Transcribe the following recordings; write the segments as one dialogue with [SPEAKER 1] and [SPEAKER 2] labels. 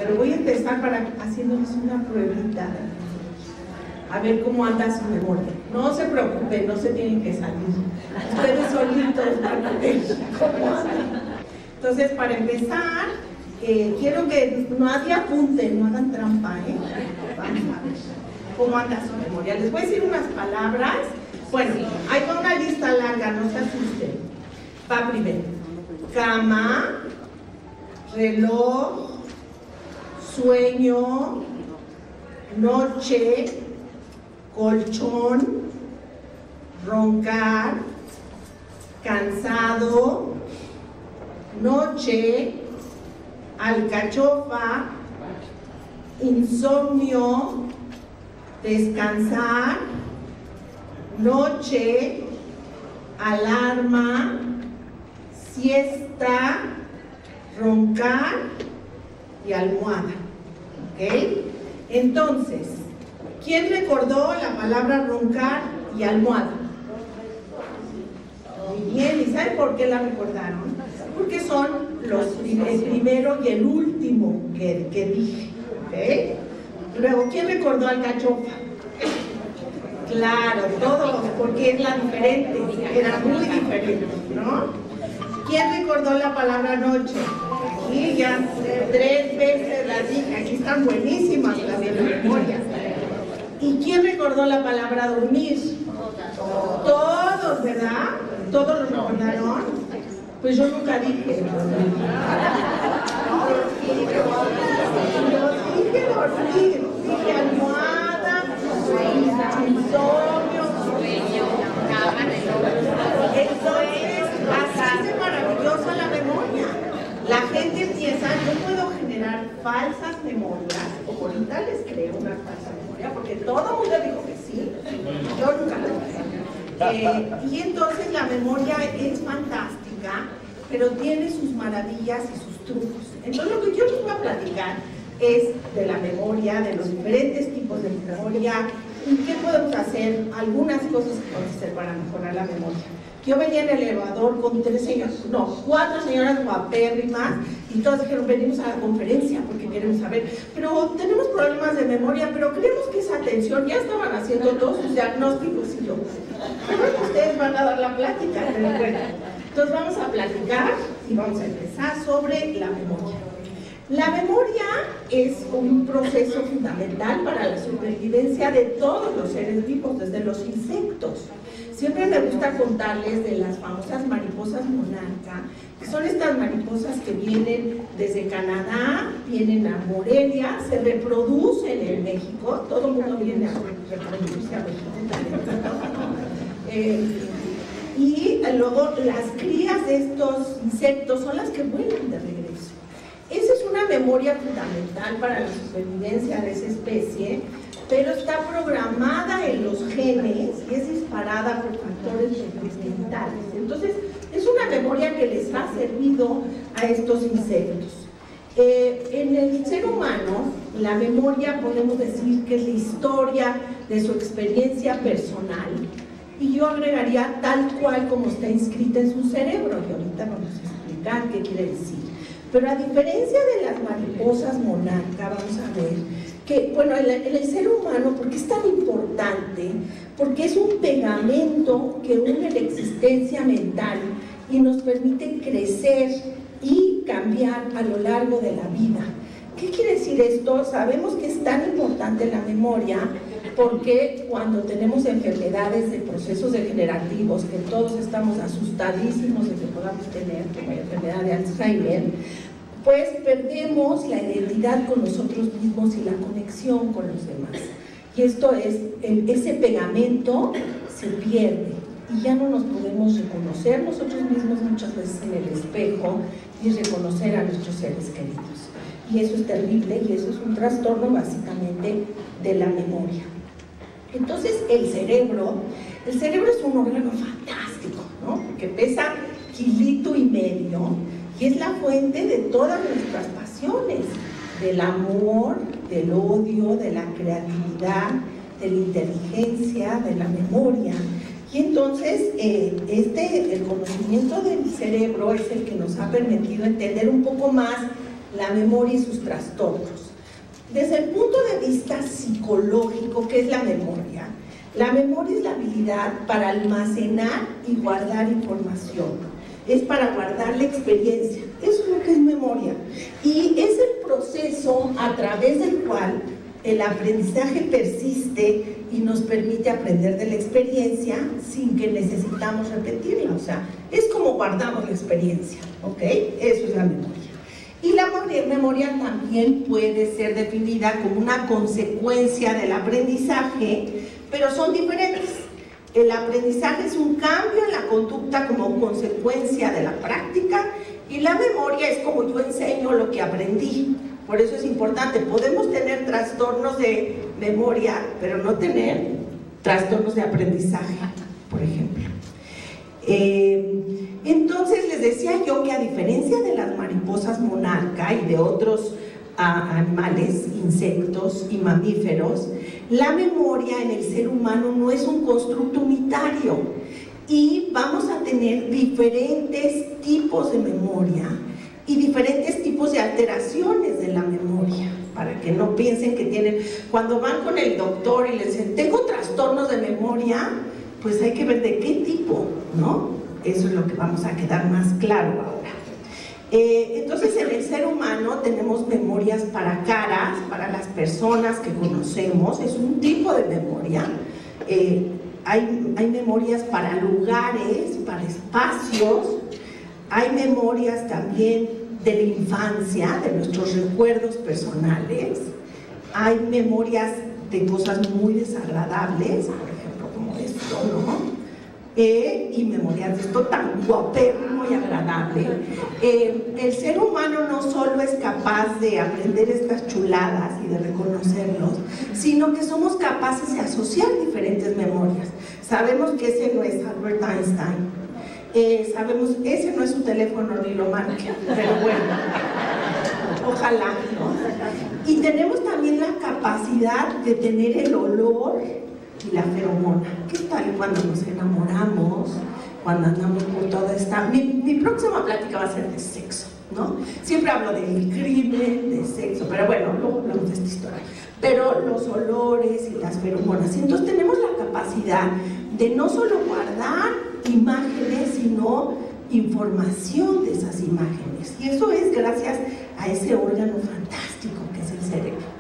[SPEAKER 1] Pero voy a empezar haciéndoles una pruebita. A ver cómo anda su memoria. No se preocupen, no se tienen que salir. Ustedes solitos van a ver cómo andan. Entonces, para empezar, quiero que nadie apunten, no hagan trampa, Vamos a ver cómo anda su memoria. Les voy a decir unas palabras. Bueno, hay una lista larga, no se asusten. Va primero. Cama, reloj, sueño, noche, colchón, roncar, cansado, noche, alcachofa, insomnio, descansar, noche, alarma, siesta, roncar y almohada. ¿Ok? Entonces, ¿quién recordó la palabra roncar y almohada? Muy bien, ¿y saben por qué la recordaron? Porque son el primero y el último que dije. ¿Ok? Luego, ¿quién recordó alcachofa? Claro, todos, porque es la diferente, era muy diferente, ¿no? ¿Quién recordó la palabra noche? Aquí ya 3 veces las dije, aquí están buenísimas las de la memoria. ¿Y quién recordó la palabra dormir? Todos, ¿verdad? ¿Todos lo recordaron? Pues yo nunca dije. Dije dormir, dije almohada, insomnio, sueño, cama, reloj. Entonces, así es maravillosa la memoria. La gente empieza, yo puedo generar falsas memorias, o ahorita les creo una falsa memoria, porque todo el mundo dijo que sí, yo nunca lo creo. Y entonces la memoria es fantástica, pero tiene sus maravillas y sus trucos. Entonces lo que yo les voy a platicar es de la memoria, de los diferentes tipos de memoria, y qué podemos hacer, algunas cosas que podemos hacer para mejorar la memoria. Yo venía en el elevador con 4 señoras guapérrimas y todas dijeron, venimos a la conferencia porque queremos saber, pero tenemos problemas de memoria, pero creemos que esa atención, ya estaban haciendo todos sus diagnósticos y yo, creo que ustedes van a dar la plática, pero bueno, entonces vamos a platicar y vamos a empezar sobre la memoria. La memoria es un proceso fundamental para la supervivencia de todos los seres vivos, desde los insectos. Siempre me gusta contarles de las famosas mariposas monarca, que son estas mariposas que vienen desde Canadá, vienen a Morelia, se reproducen en México, todo el mundo viene a reproducirse a México. Y luego las crías de estos insectos son las que vuelan de regreso. Esa es una memoria fundamental para la supervivencia de esa especie, pero está programada en los genes y es disparada por factores mentales. Entonces, es una memoria que les ha servido a estos insectos. En el ser humano, la memoria podemos decir que es la historia de su experiencia personal, y yo agregaría tal cual como está inscrita en su cerebro, y ahorita vamos a explicar qué quiere decir. Pero a diferencia de las mariposas monarca, vamos a ver que, bueno, en el ser humano, ¿por qué es tan importante? Porque es un pegamento que une la existencia mental y nos permite crecer y cambiar a lo largo de la vida. ¿Qué quiere decir esto? Sabemos que es tan importante la memoria porque cuando tenemos enfermedades de procesos degenerativos, que todos estamos asustadísimos de que podamos tener, como la enfermedad de Alzheimer, pues perdemos la identidad con nosotros mismos y la conexión con los demás. Y esto es, ese pegamento se pierde y ya no nos podemos reconocer nosotros mismos muchas veces en el espejo y reconocer a nuestros seres queridos. Y eso es terrible y eso es un trastorno básicamente de la memoria. Entonces el cerebro es un órgano fantástico, ¿no? Porque pesa 1,5 kilos y es la fuente de todas nuestras pasiones, del amor, del odio, de la creatividad, de la inteligencia, de la memoria. Y entonces el conocimiento del cerebro es el que nos ha permitido entender un poco más la memoria y sus trastornos. Desde el punto de vista psicológico, ¿qué es la memoria? La memoria es la habilidad para almacenar y guardar información. Es para guardar la experiencia. Eso es lo que es memoria. Y es el proceso a través del cual el aprendizaje persiste y nos permite aprender de la experiencia sin que necesitamos repetirla. O sea, es como guardamos la experiencia, ¿ok? Eso es la memoria. Y la memoria también puede ser definida como una consecuencia del aprendizaje, pero son diferentes. El aprendizaje es un cambio en la conducta como consecuencia de la práctica, y la memoria es como yo enseño lo que aprendí. Por eso es importante, podemos tener trastornos de memoria, pero no tener trastornos de aprendizaje, por ejemplo. Entonces les decía yo que a diferencia de las mariposas monarca y de otros animales, insectos y mamíferos, la memoria en el ser humano no es un constructo unitario, y vamos a tener diferentes tipos de memoria y diferentes tipos de alteraciones de la memoria, para que no piensen que tienen, cuando van con el doctor y les dicen, tengo trastornos de memoria, pues hay que ver de qué tipo, ¿no? Eso es lo que vamos a quedar más claro ahora. Entonces, en el ser humano tenemos memorias para caras, para las personas que conocemos, es un tipo de memoria. Hay memorias para lugares, para espacios, hay memorias también de la infancia, de nuestros recuerdos personales, hay memorias de cosas muy desagradables, por ejemplo, como esto, ¿no? Y memorias de esto tan guapérrimo y agradable. El ser humano no solo es capaz de aprender estas chuladas y de reconocerlos, sino que somos capaces de asociar diferentes memorias. Sabemos que ese no es Albert Einstein, sabemos ese no es su teléfono ni lo marca, pero bueno, ojalá, ¿no? Y tenemos también la capacidad de tener el olor y la feromona. ¿Qué tal cuando nos enamoramos? Cuando andamos por toda esta... Mi próxima plática va a ser de sexo, ¿no? Siempre hablo del crimen, de sexo, pero bueno, luego hablamos de esta historia. Pero los olores y las feromonas. Entonces tenemos la capacidad de no solo guardar imágenes, sino información de esas imágenes. Y eso es gracias a ese órgano fantástico que es el cerebro.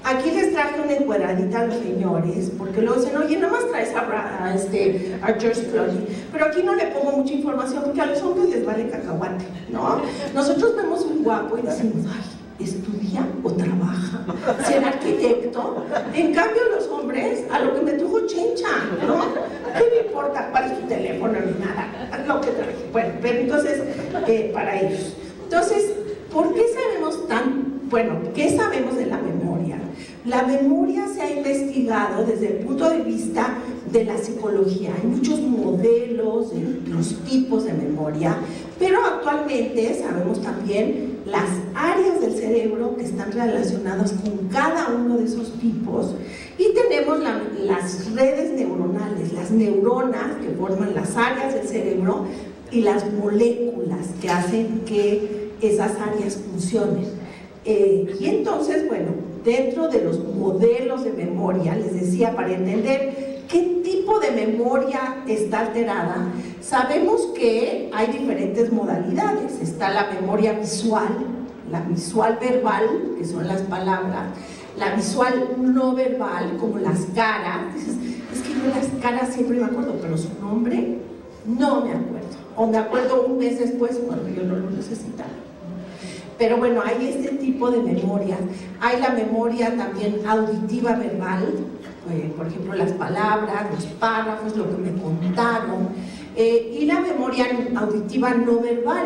[SPEAKER 1] Aquí les traje una encuadradita a los señores, porque luego dicen, oye, nada más traes a George Clooney, pero aquí no le pongo mucha información porque a los hombres les vale cacahuate, ¿no? Nosotros vemos un guapo y decimos, ay, ¿estudia o trabaja? ¿Será arquitecto? En cambio los hombres, a lo que me trujo chencha, ¿no? ¿Qué me importa cuál es tu teléfono ni nada? Lo que traje. Bueno, pero entonces, para ellos. Entonces, ¿por qué sabemos qué sabemos de la memoria? La memoria se ha investigado desde el punto de vista de la psicología. Hay muchos modelos de los tipos de memoria, pero actualmente sabemos también las áreas del cerebro que están relacionadas con cada uno de esos tipos, y tenemos las redes neuronales, las neuronas que forman las áreas del cerebro y las moléculas que hacen que esas áreas funcionen. Y entonces, bueno, dentro de los modelos de memoria, les decía, para entender qué tipo de memoria está alterada, sabemos que hay diferentes modalidades. Está la memoria visual, la visual verbal, que son las palabras, la visual no verbal, como las caras. Dices, es que yo las caras siempre me acuerdo, pero su nombre no me acuerdo, o me acuerdo un mes después cuando yo no lo necesitaba. Pero bueno, hay este tipo de memoria. Hay la memoria también auditiva verbal, por ejemplo, las palabras, los párrafos, lo que me contaron. Y la memoria auditiva no verbal,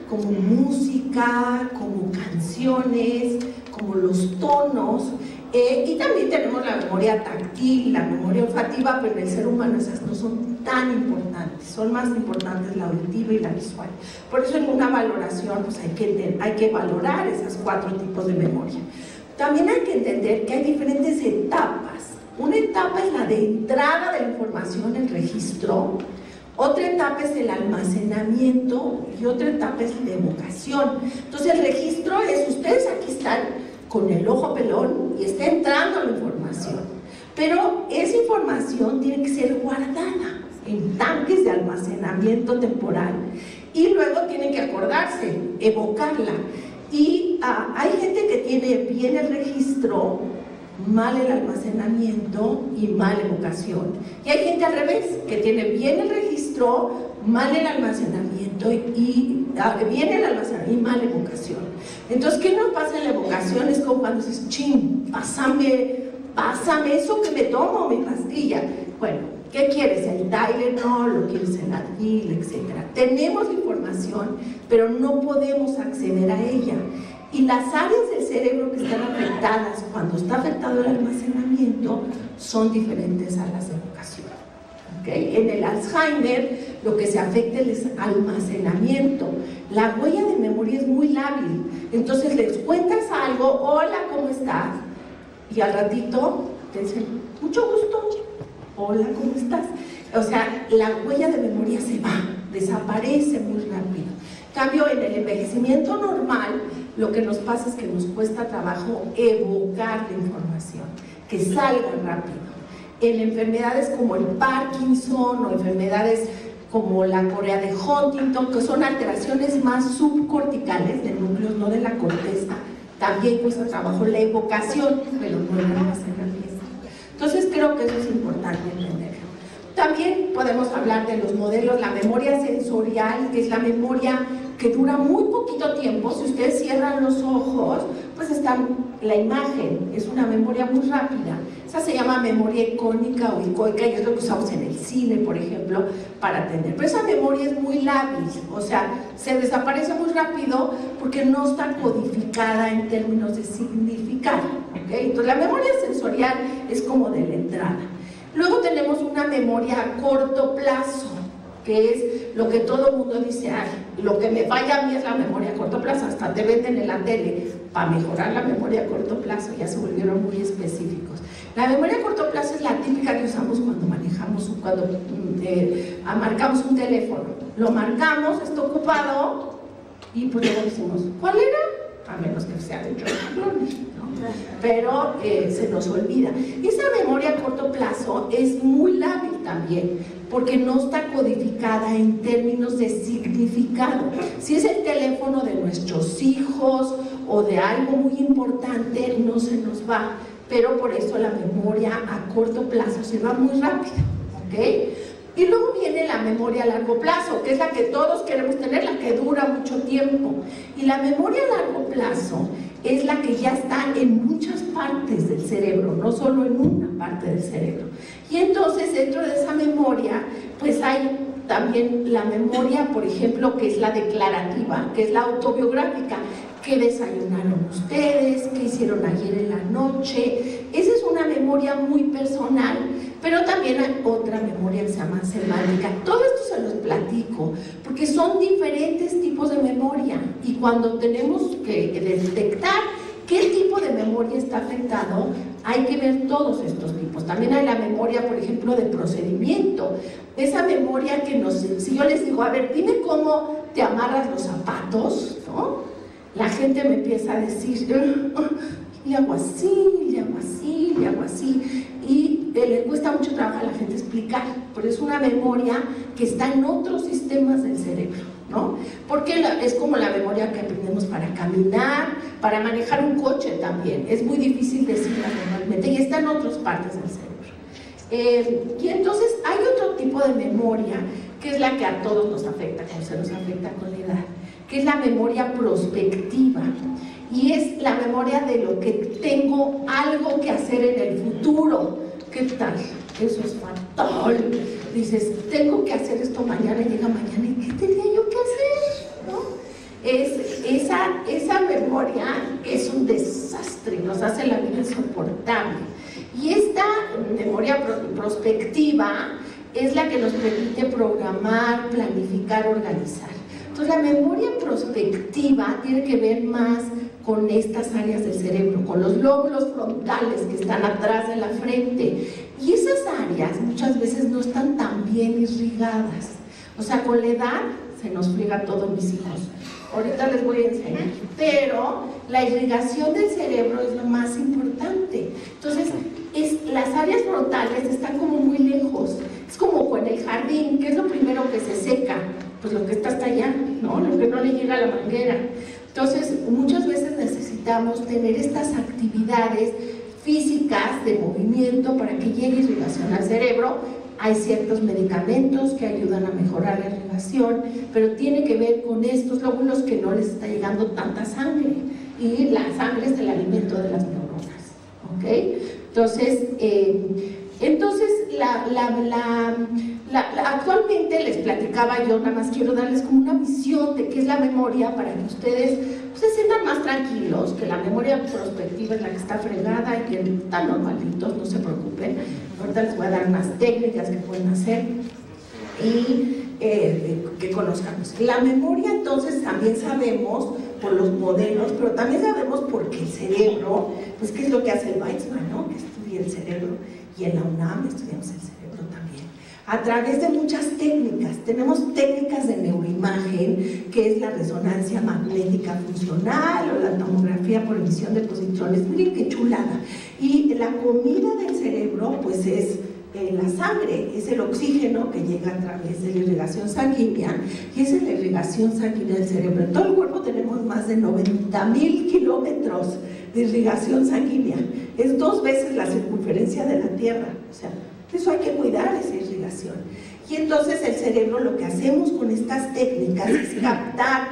[SPEAKER 1] como música, como canciones, como los tonos. Y también tenemos la memoria táctil, la memoria olfativa, pero en el ser humano esas no son tan importantes, son más importantes la auditiva y la visual. Por eso en una valoración pues hay que valorar esos 4 tipos de memoria. También hay que entender que hay diferentes etapas. Una etapa es la de entrada de la información en registro, Otra etapa es el almacenamiento y otra etapa es la evocación. Entonces el registro es, ustedes aquí están con el ojo pelón y está entrando la información, pero esa información tiene que ser guardada en tanques de almacenamiento temporal y luego tienen que acordarse, evocarla. Y hay gente que tiene bien el registro, mal el almacenamiento y mal evocación. Y hay gente al revés, que tiene bien el registro, mal el almacenamiento y mal evocación. Entonces, ¿qué nos pasa en la evocación? Es como cuando dices, chin, pásame eso que me tomo, mi pastilla. Bueno, ¿qué quieres? ¿El Tylenol? ¿Lo quieres el Advil? Etcétera. Tenemos la información, pero no podemos acceder a ella. Y las áreas del cerebro que están afectadas cuando está afectado el almacenamiento son diferentes a las de evocación. ¿Okay? En el Alzheimer lo que se afecta es el almacenamiento. La huella de memoria es muy lábil. Entonces les cuentas algo, hola, ¿cómo estás? Y al ratito te dicen, mucho gusto, hola, ¿cómo estás? O sea, la huella de memoria se va, desaparece muy rápido. En cambio, en el envejecimiento normal, lo que nos pasa es que nos cuesta trabajo evocar la información, que salga rápido. En enfermedades como el Parkinson o enfermedades como la corea de Huntington, que son alteraciones más subcorticales de núcleos, no de la corteza, también cuesta trabajo la evocación, pero no el almacenamiento. Entonces creo que eso es importante entenderlo. También podemos hablar de los modelos, la memoria sensorial, que es la memoria que dura muy poquito tiempo. Si ustedes cierran los ojos, pues está la imagen, es una memoria muy rápida. Esa se llama memoria icónica o icoica y es lo que usamos en el cine, por ejemplo, para atender. Pero esa memoria es muy lábil, o sea, se desaparece muy rápido porque no está codificada en términos de significado. ¿Okay? Entonces la memoria sensorial es como de la entrada. Luego tenemos una memoria a corto plazo, que es lo que todo el mundo dice, ay, lo que me falla a mí es la memoria a corto plazo, hasta te venden en la tele, para mejorar la memoria a corto plazo, ya se volvieron muy específicos. La memoria a corto plazo es la típica que usamos cuando manejamos, cuando marcamos un teléfono. Lo marcamos, está ocupado, y pues luego decimos, ¿cuál era? A menos que sea de George Clooney, ¿no? Pero se nos olvida. Esa memoria a corto plazo es muy lábil también, porque no está codificada en términos de significado. Si es el teléfono de nuestros hijos o de algo muy importante, no se nos va, pero por eso la memoria a corto plazo se va muy rápido, ¿ok? Y luego viene la memoria a largo plazo, que es la que todos queremos tener, la que dura mucho tiempo. Y la memoria a largo plazo es la que ya está en muchas partes del cerebro, no solo en una parte del cerebro. Y entonces dentro de esa memoria, pues hay también la memoria, por ejemplo, que es la declarativa, que es la autobiográfica. ¿Qué desayunaron ustedes? ¿Qué hicieron ayer en la noche? Esa es una memoria muy personal, pero también hay otra memoria que se llama semántica. Todo esto se los platico, porque son diferentes tipos de memoria, y cuando tenemos que detectar qué tipo de memoria está afectado, hay que ver todos estos tipos. También hay la memoria, por ejemplo, de procedimiento. Esa memoria que si yo les digo, a ver, dime cómo te amarras los zapatos, ¿no? La gente me empieza a decir, le hago así, le hago así, le hago así, y le cuesta mucho trabajo a la gente explicar, pero es una memoria que está en otros sistemas del cerebro, ¿no? Porque es como la memoria que aprendemos para caminar, para manejar un coche también, es muy difícil decirla normalmente, y está en otras partes del cerebro. Y entonces hay otro tipo de memoria, que es la que a todos nos afecta, como se nos afecta con la edad, que es la memoria prospectiva, y es la memoria de lo que tengo algo que hacer en el futuro. ¿Qué tal? Eso es fatal. Dices, tengo que hacer esto mañana, y llega mañana, ¿y qué tenía yo que hacer? ¿No? Esa memoria es un desastre, nos hace la vida insoportable. Y esta memoria prospectiva es la que nos permite programar, planificar, organizar. Entonces la memoria prospectiva tiene que ver más con estas áreas del cerebro, con los lóbulos frontales que están atrás de la frente. Y esas áreas muchas veces no están tan bien irrigadas. O sea, con la edad se nos friega todo, mis hijos. Ahorita les voy a enseñar. Pero la irrigación del cerebro es lo más importante. Entonces, las áreas frontales están como muy lejos. Es como con el jardín, ¿qué es lo primero que se seca? Pues lo que está hasta allá, ¿no? Lo que no le llega a la manguera. Entonces, muchas veces necesitamos tener estas actividades físicas de movimiento para que llegue irrigación al cerebro. Hay ciertos medicamentos que ayudan a mejorar la irrigación, pero tiene que ver con estos lóbulos que no les está llegando tanta sangre, y la sangre es el alimento de las neuronas, ¿ok? Entonces, actualmente les platicaba yo, nada más quiero darles como una visión de qué es la memoria para que ustedes se sientan más tranquilos, que la memoria prospectiva es la que está fregada y que están normalitos, no se preocupen. Ahorita les voy a dar unas técnicas que pueden hacer y que conozcamos. La memoria, entonces, también sabemos por los modelos, pero también sabemos porque el cerebro, pues qué es lo que hace el Weizmann, ¿no? Que estudia el cerebro, y en la UNAM estudiamos el cerebro también. A través de muchas técnicas, tenemos técnicas de neuroimagen, que es la resonancia magnética funcional o la tomografía por emisión de positrones. Miren qué chulada. Y la comida del cerebro, pues es la sangre, es el oxígeno que llega a través de la irrigación sanguínea, y esa es la irrigación sanguínea del cerebro. En todo el cuerpo tenemos más de 90,000 kilómetros de irrigación sanguínea. Es 2 veces la circunferencia de la Tierra. O sea, eso hay que cuidar, esa irrigación. Y entonces el cerebro, lo que hacemos con estas técnicas es captar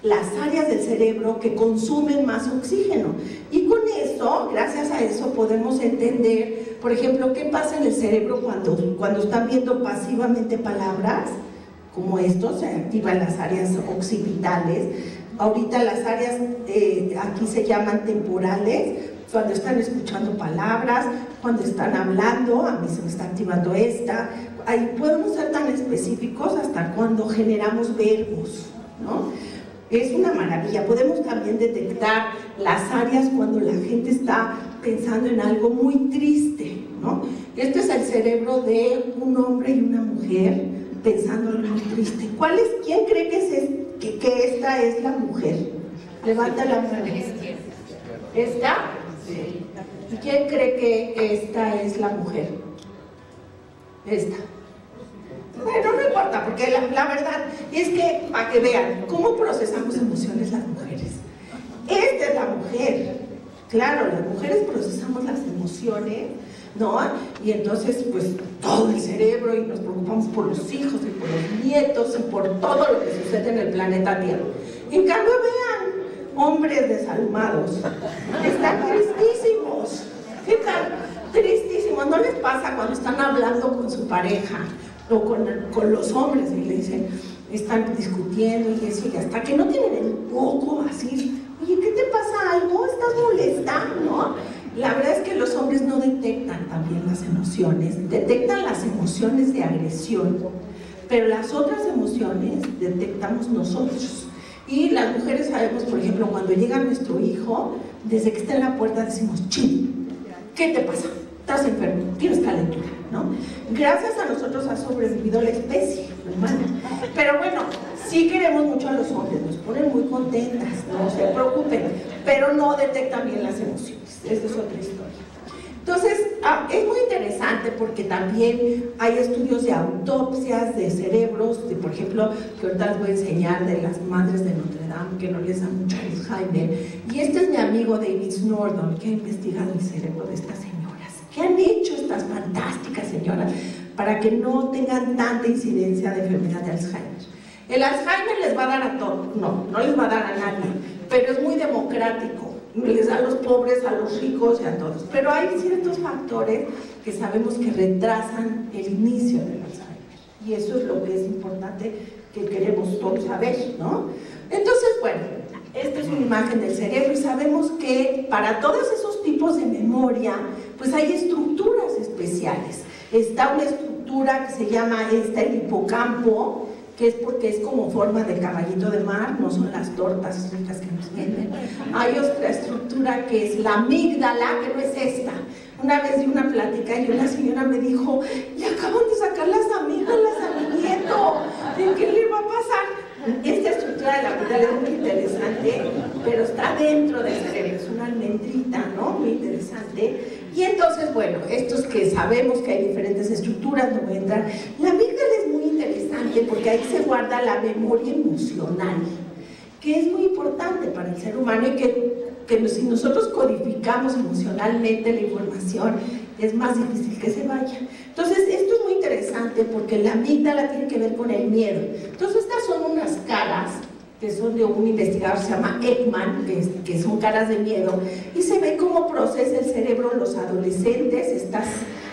[SPEAKER 1] las áreas del cerebro que consumen más oxígeno. Y con eso, gracias a eso, podemos entender, por ejemplo, qué pasa en el cerebro cuando están viendo pasivamente palabras, como esto, se activan las áreas occipitales. Ahorita las áreas, aquí se llaman temporales, cuando están escuchando palabras, cuando están hablando, a mí se me está activando esta. Ahí podemos ser tan específicos hasta cuando generamos verbos, ¿no? Es una maravilla. Podemos también detectar las áreas cuando la gente está pensando en algo muy triste, ¿no? Este es el cerebro de un hombre y una mujer pensando en algo muy triste. ¿Quién cree que esta es la mujer? Levanta la mano. ¿Esta? Sí. ¿Y quién cree que esta es la mujer? Esta. Bueno, no importa, porque la verdad es que, para que vean cómo procesamos emociones las mujeres. Esta es la mujer. Claro, las mujeres procesamos las emociones, ¿no? Y entonces, pues, todo el cerebro, y nos preocupamos por los hijos, y por los nietos, y por todo lo que sucede en el planeta Tierra. En cambio, vean, hombres desalmados, están tristísimos. ¿Qué tal? Tristísimos. ¿No les pasa cuando están hablando con su pareja o con los hombres y le dicen, están discutiendo y eso, y hasta que no tienen el poco así, oye, ¿qué te pasa algo? ¿Estás molesta? ¿No? La verdad es que los hombres no detectan también las emociones, detectan las emociones de agresión, pero las otras emociones detectamos nosotros. Y las mujeres sabemos, por ejemplo, cuando llega nuestro hijo, desde que está en la puerta decimos, chin, ¿qué te pasa? Estás enfermo, tienes calentura, ¿no? Gracias a nosotros ha sobrevivido la especie humana. Pero bueno, sí queremos mucho a los hombres, nos ponen muy contentas, no se preocupen, pero no detectan bien las emociones. Esa es otra historia. Entonces, es muy interesante porque también hay estudios de autopsias de cerebros, por ejemplo, que ahorita les voy a enseñar de las madres de Notre Dame, que no les da mucho Alzheimer. Y este es mi amigo David Snowdon, que ha investigado el cerebro de estas señoras. ¿Qué han hecho estas fantásticas señoras para que no tengan tanta incidencia de enfermedad de Alzheimer? El Alzheimer les va a dar a todos, no les va a dar a nadie, pero es muy democrático. Les da a los pobres, a los ricos y a todos. Pero hay ciertos factores que sabemos que retrasan el inicio del Alzheimer. Y eso es lo que es importante que queremos todos saber, ¿no? Entonces, bueno, esta es una imagen del cerebro y sabemos que para todos esos tipos de memoria, pues hay estructuras especiales. Está una estructura que se llama el hipocampo, que es porque es como forma de caballito de mar, no son las tortas ricas que nos venden. Hay otra estructura que es la amígdala, que no es esta. Una vez di una plática y una señora me dijo, le acaban de sacar las amígdalas a mi nieto, ¿Qué le va a pasar? Esta estructura de la amígdala es muy interesante, pero está dentro del cerebro, es una almendrita, ¿no? Muy interesante. Y entonces, bueno, estos que sabemos que hay diferentes estructuras, no voy a entrar. La amígdala es muy interesante porque ahí se guarda la memoria emocional, que es muy importante para el ser humano y que si nosotros codificamos emocionalmente la información, es más difícil que se vaya. Entonces, esto es muy interesante porque la amígdala tiene que ver con el miedo. Entonces, estas son unas caras que son de un investigador que se llama Ekman, que son caras de miedo, y se ve cómo procesa el cerebro los adolescentes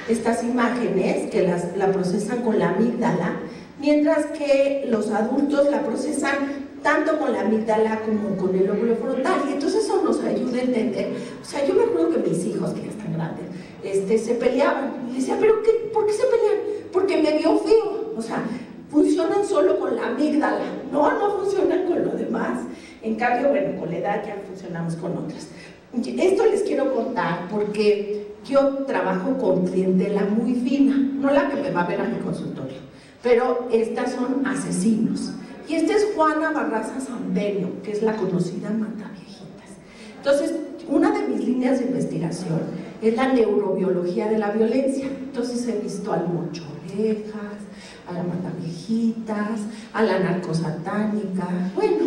[SPEAKER 1] estas imágenes, que la procesan con la amígdala, mientras que los adultos la procesan tanto con la amígdala como con el lóbulo frontal, y entonces eso nos ayuda a entender. O sea, yo me acuerdo que mis hijos, que ya están grandes, se peleaban, y decía, ¿pero por qué se pelean? Porque me vio feo. O sea, funcionan solo con la amígdala, no funcionan con lo demás. En cambio, bueno, con la edad ya funcionamos con otras. Esto les quiero contar porque yo trabajo con clientela muy fina, no la que me va a ver a mi consultorio, pero estas son asesinos. Y esta es Juana Barraza Samperio, que es la conocida Mataviejitas. Entonces, una de mis líneas de investigación es la neurobiología de la violencia. Entonces he visto al mocho orejas, a la Mataviejitas, a la narcosatánica. Bueno,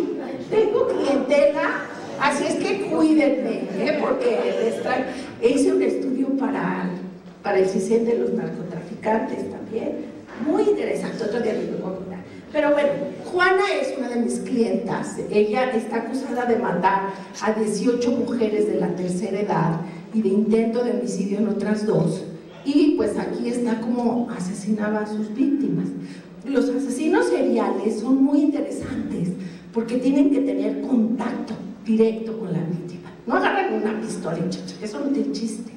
[SPEAKER 1] tengo clientela, así es que cuídenme, porque hice un estudio para el CISEN de los narcotraficantes también. Muy interesante, otro día les voy a contar. Pero bueno, Juana es una de mis clientas. Ella está acusada de matar a 18 mujeres de la tercera edad y de intento de homicidio en otras 2. Y pues aquí está como asesinaba a sus víctimas. Los asesinos seriales son muy interesantes porque tienen que tener contacto directo con la víctima. No agarran una pistola, eso no tiene chiste.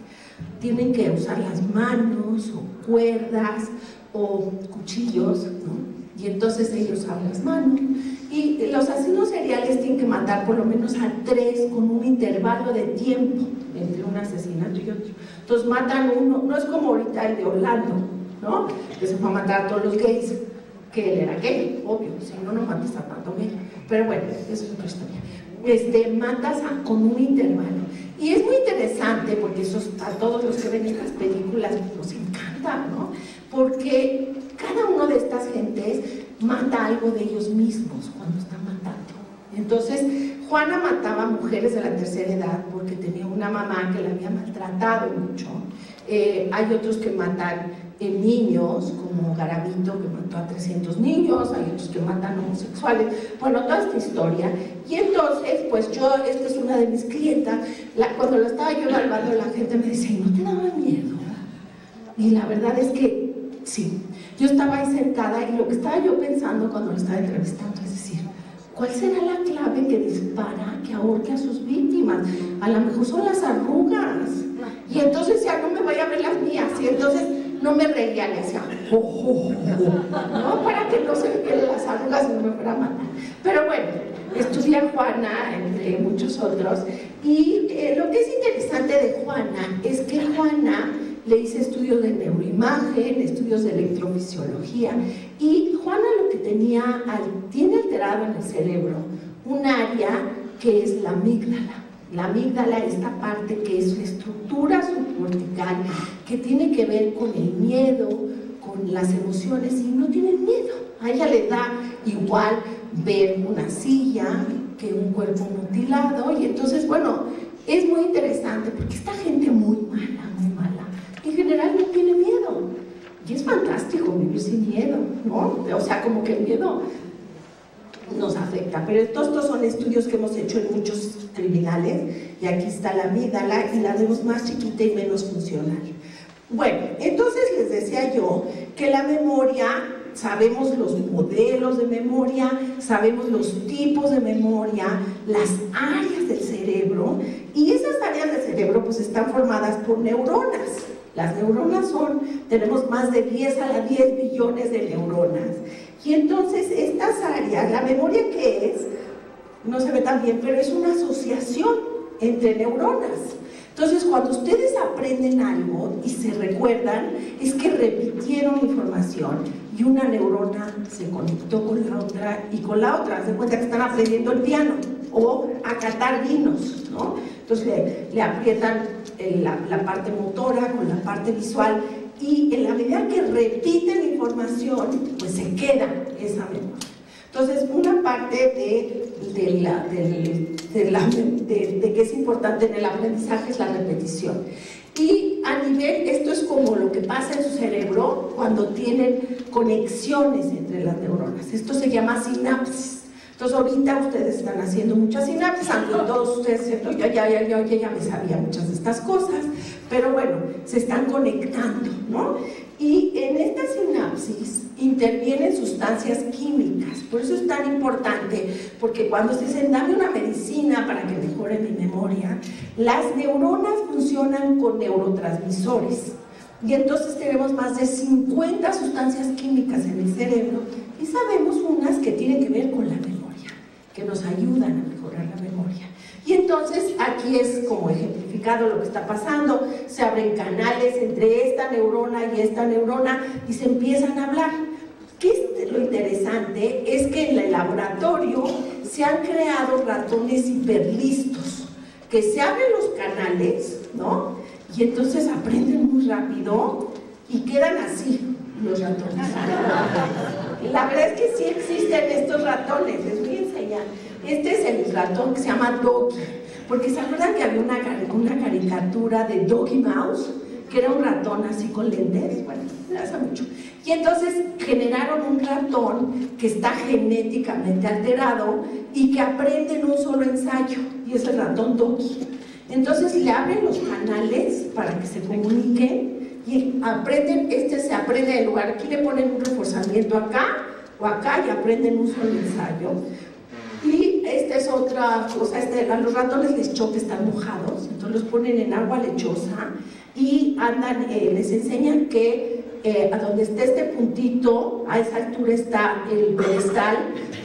[SPEAKER 1] Tienen que usar las manos o cuerdas o cuchillos, ¿no? Y entonces ellos abren las manos. Y los asesinos seriales tienen que matar por lo menos a 3 con un intervalo de tiempo entre un asesinato y otro. Entonces matan uno, no es como ahorita el de Orlando, ¿no? Que se fue a matar a todos los gays, que él era gay, obvio, si no, no matas a tanto gay. Pero bueno, eso es otra historia. Matas con un intervalo. Y es muy interesante porque a todos los que ven estas películas nos encanta, ¿no? Porque cada uno de estas gentes mata algo de ellos mismos cuando están matando. Entonces, Juana mataba mujeres de la tercera edad porque tenía una mamá que la había maltratado mucho. Hay otros que matan niños, como Garavito, que mató a 300 niños, hay otros que matan homosexuales, bueno, toda esta historia. Y entonces, pues esta es una de mis clientas, cuando la estaba yo evaluando, la gente me dice, ¿no te daba miedo? Y la verdad es que sí. Yo estaba ahí sentada y lo que estaba yo pensando cuando lo estaba entrevistando es decir, ¿cuál será la clave que dispara, que ahorque a sus víctimas? A lo mejor son las arrugas. Y entonces ya no me vaya a ver las mías. Y entonces no me reía, le hacía ¿no? Para que no se me vieran las arrugas y no me fuera a matar. Pero bueno, estudié a Juana, entre muchos otros. Y lo que es interesante de Juana es que Juana le hice estudios de neuroimagen, estudios de electrofisiología, y Juana lo que tiene alterado en el cerebro un área que es la amígdala. La amígdala, esta parte que es su estructura subcortical, que tiene que ver con el miedo, con las emociones, y no tienen miedo. A ella le da igual ver una silla que un cuerpo mutilado, y entonces, bueno, es muy interesante porque esta gente muy mala, en general no tiene miedo, y es fantástico vivir sin miedo, ¿no? O sea, como que el miedo nos afecta, pero todos estos son estudios que hemos hecho en muchos criminales, y aquí está la amígdala y la vemos más chiquita y menos funcional. Bueno, entonces les decía yo que la memoria, sabemos los modelos de memoria, sabemos los tipos de memoria, las áreas del cerebro, y esas áreas del cerebro pues están formadas por neuronas. Las neuronas tenemos más de 10 a la 10 billones de neuronas. Y entonces estas áreas, la memoria que es, no se ve tan bien, pero es una asociación entre neuronas. Entonces, cuando ustedes aprenden algo y se recuerdan, es que repitieron información y una neurona se conectó con la otra y con la otra. Se cuenta que están aprendiendo el piano o a catar vinos, ¿no? Entonces le aprietan la parte motora con la parte visual y en la medida que repiten información, pues se queda esa memoria. Entonces, una parte de que es importante en el aprendizaje es la repetición. Y a nivel, esto es como lo que pasa en su cerebro cuando tienen conexiones entre las neuronas. Esto se llama sinapsis. Entonces, ahorita ustedes están haciendo muchas sinapsis, aunque todos ustedes, yo ya me sabía muchas de estas cosas, pero bueno, se están conectando, ¿no? Y en esta sinapsis intervienen sustancias químicas, por eso es tan importante, porque cuando se dicen, dame una medicina para que mejore mi memoria, las neuronas funcionan con neurotransmisores, y entonces tenemos más de 50 sustancias químicas en el cerebro, y sabemos unas que tienen que ver con la memoria, que nos ayudan a mejorar la memoria. Y entonces aquí es como ejemplificado lo que está pasando, se abren canales entre esta neurona y esta neurona y se empiezan a hablar. ¿Qué es lo interesante? Es que en el laboratorio se han creado ratones hiperlistos, que se abren los canales, ¿no? Y entonces aprenden muy rápido y quedan así los ratones. La verdad es que sí existen estos ratones, les voy a enseñar. Este es el ratón que se llama Doggy, porque se acuerdan que había una caricatura de Doggy Mouse, que era un ratón así con lentes, bueno, hace mucho. Y entonces generaron un ratón que está genéticamente alterado y que aprende en un solo ensayo, y es el ratón Doggy. Entonces le abren los canales para que se comuniquen y aprenden, se aprende en lugar, aquí le ponen un reforzamiento acá o acá y aprenden un solo ensayo. Y esta es otra cosa, a los ratones les choca, están mojados, entonces los ponen en agua lechosa y andan, les enseñan que a donde esté este puntito, a esa altura está el pedestal,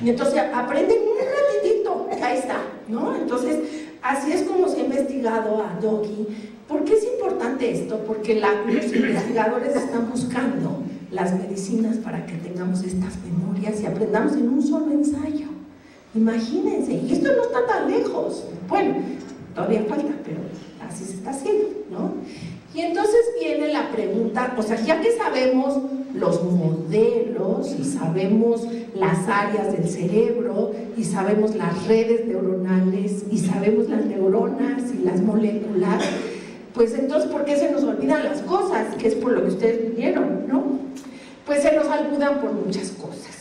[SPEAKER 1] y entonces aprenden un ratitito, ahí está, ¿no? Entonces, así es como se ha investigado a Doggy. ¿Por qué es importante esto? Porque los investigadores están buscando las medicinas para que tengamos estas memorias y aprendamos en un solo ensayo. Imagínense, y esto no está tan lejos. Bueno, todavía falta, pero así se está haciendo, ¿no? Y entonces viene la pregunta, o sea, ya que sabemos los modelos y sabemos las áreas del cerebro y sabemos las redes neuronales y sabemos las neuronas y las moléculas, pues entonces, ¿por qué se nos olvidan las cosas? Que es por lo que ustedes vinieron, ¿no? Pues se nos olvidan por muchas cosas.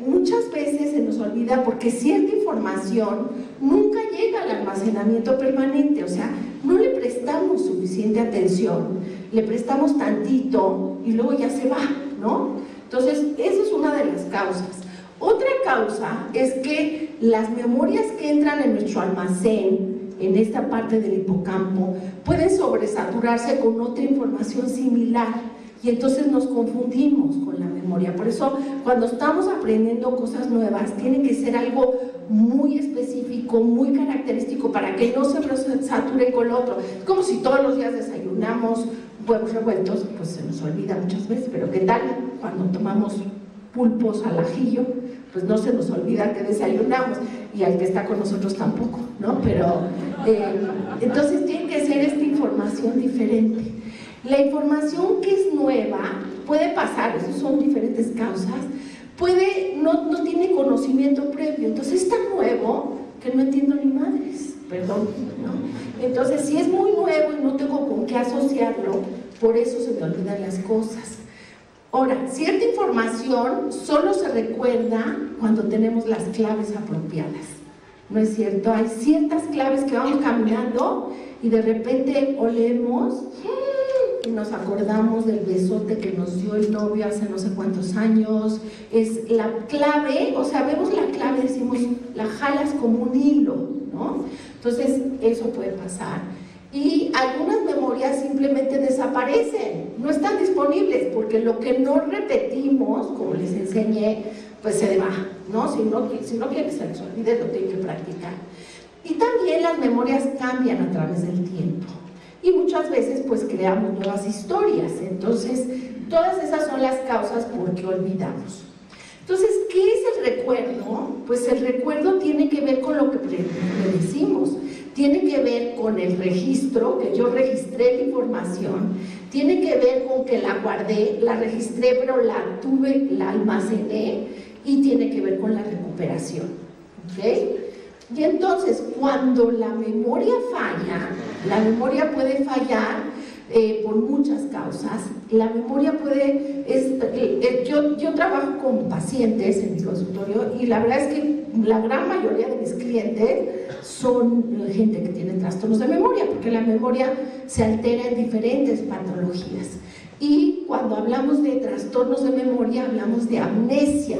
[SPEAKER 1] Muchas veces se nos olvida porque cierta información nunca llega al almacenamiento permanente, o sea, no le prestamos suficiente atención, le prestamos tantito y luego ya se va, ¿no? Entonces, esa es una de las causas. Otra causa es que las memorias que entran en nuestro almacén, en esta parte del hipocampo, pueden sobresaturarse con otra información similar. Y entonces nos confundimos con la memoria. Por eso, cuando estamos aprendiendo cosas nuevas, tiene que ser algo muy específico, muy característico, para que no se sature con lo otro. Es como si todos los días desayunamos huevos revueltos, pues se nos olvida muchas veces, pero ¿qué tal cuando tomamos pulpos al ajillo? Pues no se nos olvida que desayunamos, y al que está con nosotros tampoco, ¿no? Pero, entonces tiene que ser esta información diferente. La información que es nueva puede pasar, esas son diferentes causas, no tiene conocimiento previo, entonces es tan nuevo que no entiendo ni madres, perdón, ¿no? Entonces, si es muy nuevo y no tengo con qué asociarlo, por eso se me olvidan las cosas. Ahora, cierta información solo se recuerda cuando tenemos las claves apropiadas, ¿no es cierto? Hay ciertas claves que vamos caminando y de repente olemos y nos acordamos del besote que nos dio el novio hace no sé cuántos años. Es la clave, o sea, vemos la clave, decimos, la jalas como un hilo, ¿no? Entonces, eso puede pasar. Y algunas memorias simplemente desaparecen, no están disponibles, porque lo que no repetimos, como les enseñé, pues se va, ¿no? Si no quieren que se les olvide, lo tienen que practicar. Y también las memorias cambian a través del tiempo. Y muchas veces pues creamos nuevas historias. Entonces, todas esas son las causas por qué olvidamos. Entonces, ¿qué es el recuerdo? Pues el recuerdo tiene que ver con lo que decimos, tiene que ver con el registro, que yo registré la información, tiene que ver con que la guardé, la registré, pero la tuve, la almacené, y tiene que ver con la recuperación. ¿Ok? Y entonces, cuando la memoria falla, la memoria puede fallar por muchas causas. La memoria puede, yo trabajo con pacientes en mi consultorio y la verdad es que la gran mayoría de mis clientes son gente que tiene trastornos de memoria, porque la memoria se altera en diferentes patologías. Y cuando hablamos de trastornos de memoria, hablamos de amnesia.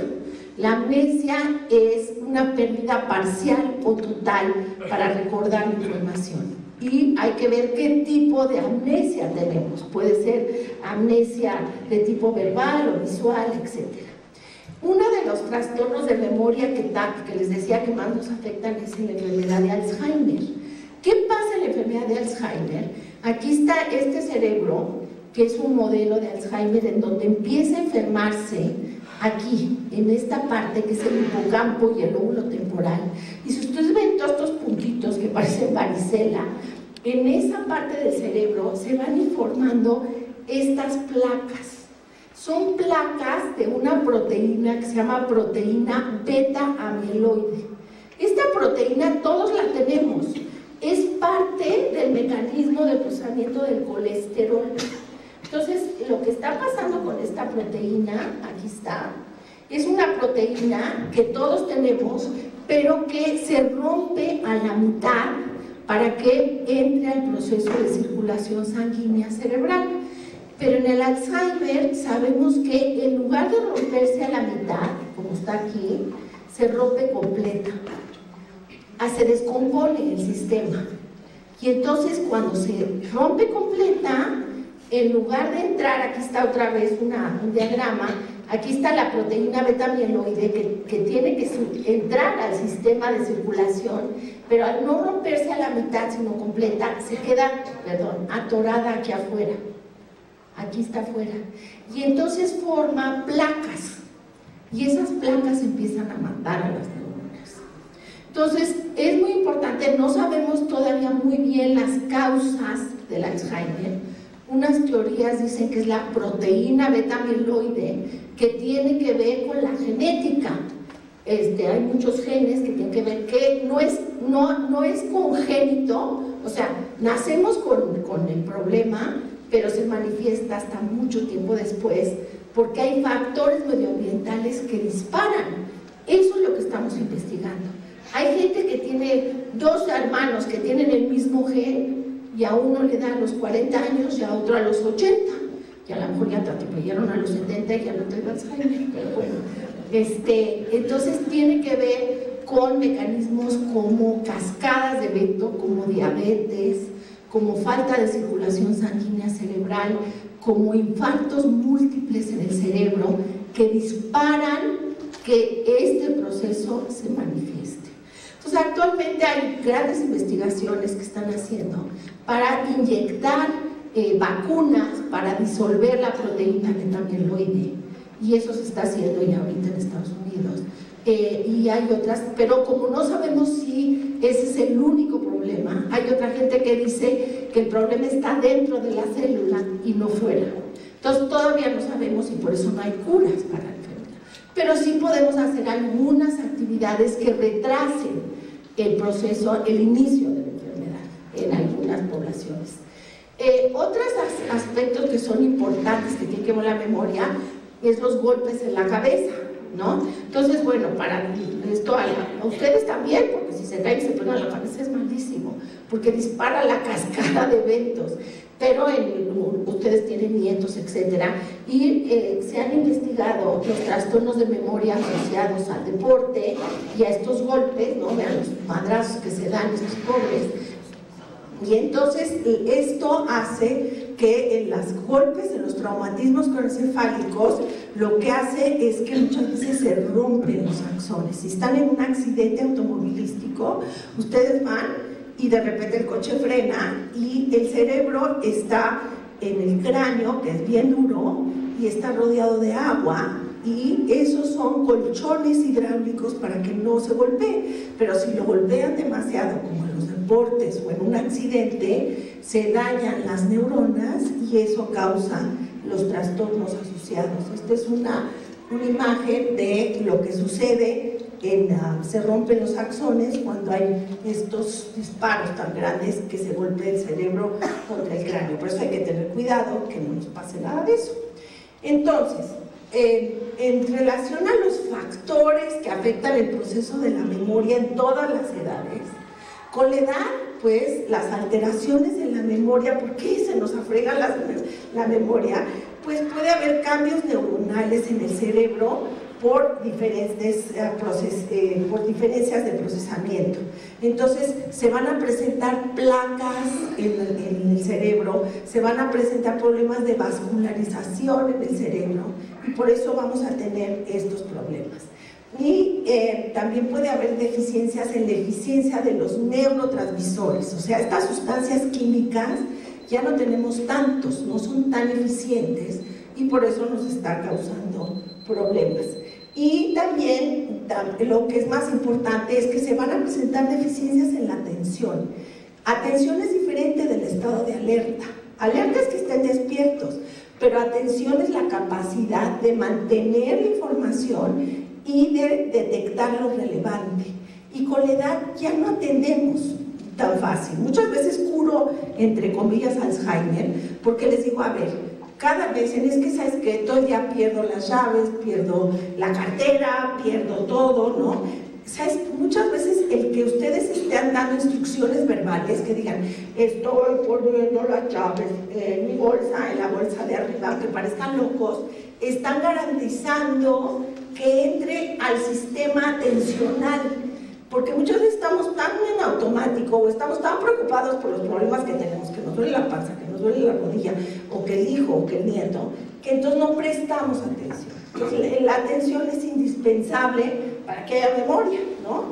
[SPEAKER 1] La amnesia es una pérdida parcial o total para recordar la información. Y hay que ver qué tipo de amnesia tenemos. Puede ser amnesia de tipo verbal o visual, etc. Uno de los trastornos de memoria que les decía que más nos afectan es la enfermedad de Alzheimer. ¿Qué pasa en la enfermedad de Alzheimer? Aquí está este cerebro, que es un modelo de Alzheimer en donde empieza a enfermarse aquí, en esta parte que es el hipocampo y el lóbulo temporal. Y si ustedes ven todos estos puntitos que parecen varicela, en esa parte del cerebro se van formando estas placas. Son placas de una proteína que se llama proteína beta-amiloide. Esta proteína todos la tenemos, es parte del mecanismo de procesamiento del colesterol. Entonces, lo que está pasando con esta proteína, aquí está, es una proteína que todos tenemos, pero que se rompe a la mitad para que entre al proceso de circulación sanguínea cerebral. Pero en el Alzheimer sabemos que en lugar de romperse a la mitad, como está aquí, se rompe completa. Se descompone el sistema. Y entonces cuando se rompe completa, en lugar de entrar, aquí está otra vez un diagrama, aquí está la proteína beta-amiloide que tiene que entrar al sistema de circulación, pero al no romperse a la mitad, sino completa, se queda, atorada aquí afuera. Aquí está afuera. Y entonces forma placas. Y esas placas empiezan a matar a las neuronas. Entonces, es muy importante, no sabemos todavía muy bien las causas del Alzheimer. Unas teorías dicen que es la proteína beta-amiloide que tiene que ver con la genética. Hay muchos genes que tienen que ver, que no es congénito, o sea, nacemos con el problema, pero se manifiesta hasta mucho tiempo después, porque hay factores medioambientales que disparan. Eso es lo que estamos investigando. Hay gente que tiene dos hermanos que tienen el mismo gen, y a uno le da a los 40 años y a otro a los 80, y a lo mejor ya te atropellaron a los 70 y ya no te das Alzheimer, pero bueno. Entonces tiene que ver con mecanismos como cascadas de evento, como diabetes, como falta de circulación sanguínea cerebral, como infartos múltiples en el cerebro que disparan que este proceso se manifieste. Entonces, actualmente hay grandes investigaciones que están haciendo para inyectar vacunas para disolver la proteína beta-amiloide, y eso se está haciendo ya ahorita en Estados Unidos. Y hay otras, pero como no sabemos si ese es el único problema, hay otra gente que dice que el problema está dentro de la célula y no fuera. Entonces todavía no sabemos y por eso no hay curas para la enfermedad. Pero sí podemos hacer algunas actividades que retrasen el proceso, el inicio de la enfermedad en algunas poblaciones. Otros aspectos que son importantes que tienen que ver con la memoria es los golpes en la cabeza, ¿no? Entonces, bueno, para esto a ustedes también, porque si se caen y se pegan la cabeza es malísimo, porque dispara la cascada de eventos, pero ustedes tienen nietos, etcétera, y se han investigado los trastornos de memoria asociados al deporte y a estos golpes, ¿no? Vean los madrazos que se dan estos pobres. Y entonces esto hace que en los golpes, en los traumatismos craneoencefálicos, lo que hace es que muchas veces se rompen los axones. Si están en un accidente automovilístico, ustedes van y de repente el coche frena y el cerebro está en el cráneo, que es bien duro, y está rodeado de agua, y esos son colchones hidráulicos para que no se golpee. Pero si lo golpean demasiado, como en los deportes o en un accidente, se dañan las neuronas y eso causa los trastornos asociados. Esta es una imagen de lo que sucede se rompen los axones cuando hay estos disparos tan grandes que se golpea el cerebro contra el cráneo. Por eso hay que tener cuidado que no nos pase nada de eso. Entonces, en relación a los factores que afectan el proceso de la memoria en todas las edades, con la edad, pues las alteraciones en la memoria, ¿por qué se nos afrega la memoria? Pues puede haber cambios neuronales en el cerebro por diferencias de procesamiento. Entonces se van a presentar placas en el cerebro, se van a presentar problemas de vascularización en el cerebro y por eso vamos a tener estos problemas. Y también puede haber deficiencias en la eficiencia de los neurotransmisores, o sea, estas sustancias químicas ya no tenemos tantos, no son tan eficientes y por eso nos está causando problemas. Y también lo que es más importante es que se van a presentar deficiencias en la atención. Atención es diferente del estado de alerta. Alerta es que estén despiertos, pero atención es la capacidad de mantener la información y de detectar lo relevante. Y con la edad ya no atendemos tan fácil. Muchas veces curo, entre comillas, Alzheimer, porque les digo, a ver, cada vez es que, ¿sabes qué? Todo el día pierdo las llaves, pierdo la cartera, pierdo todo, ¿no? ¿Sabes? Muchas veces el que ustedes estén dando instrucciones verbales, que digan, estoy poniendo las llaves en mi bolsa, en la bolsa de arriba, que parezcan locos, están garantizando que entre al sistema atencional, porque muchas veces estamos tan en automático o estamos tan preocupados por los problemas que tenemos, que nos duele la panza, que nos duele la rodilla, o que el hijo, o que el nieto, que entonces no prestamos atención. Entonces, la atención es indispensable para que haya memoria, ¿no?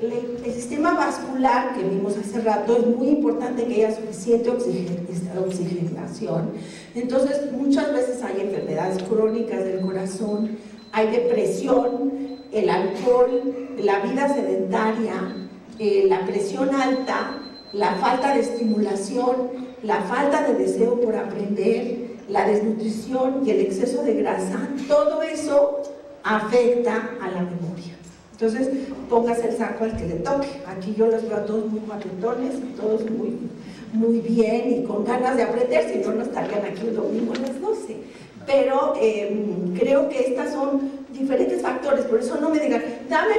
[SPEAKER 1] El sistema vascular que vimos hace rato es muy importante que haya suficiente oxigenación. Entonces, muchas veces hay enfermedades crónicas del corazón, hay depresión, el alcohol, la vida sedentaria, la presión alta, la falta de estimulación, la falta de deseo por aprender, la desnutrición y el exceso de grasa, todo eso afecta a la memoria. Entonces, póngase el saco al que le toque. Aquí yo los veo a todos muy guapetones, todos muy bien y con ganas de aprender, si no, no estarían aquí el domingo a las 12. Pero creo que estas son diferentes factores, por eso no me digan, dame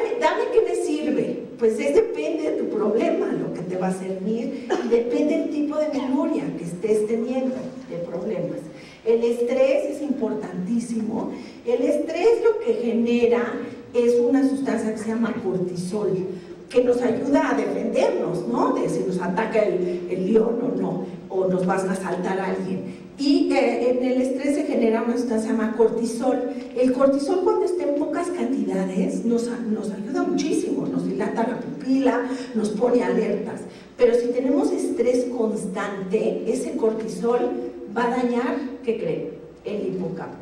[SPEAKER 1] qué me sirve. Pues depende de tu problema, lo que te va a servir, y depende del tipo de memoria que estés teniendo, de problemas. El estrés es importantísimo. El estrés lo que genera es una sustancia que se llama cortisol, que nos ayuda a defendernos, ¿no? De si nos ataca el león o no, o nos va a asaltar a alguien. Y en el estrés se genera una sustancia que se llama cortisol. El cortisol, cuando está en pocas cantidades, nos ayuda muchísimo, nos dilata la pupila, nos pone alertas. Pero si tenemos estrés constante, ese cortisol va a dañar, ¿qué creen? El hipocampo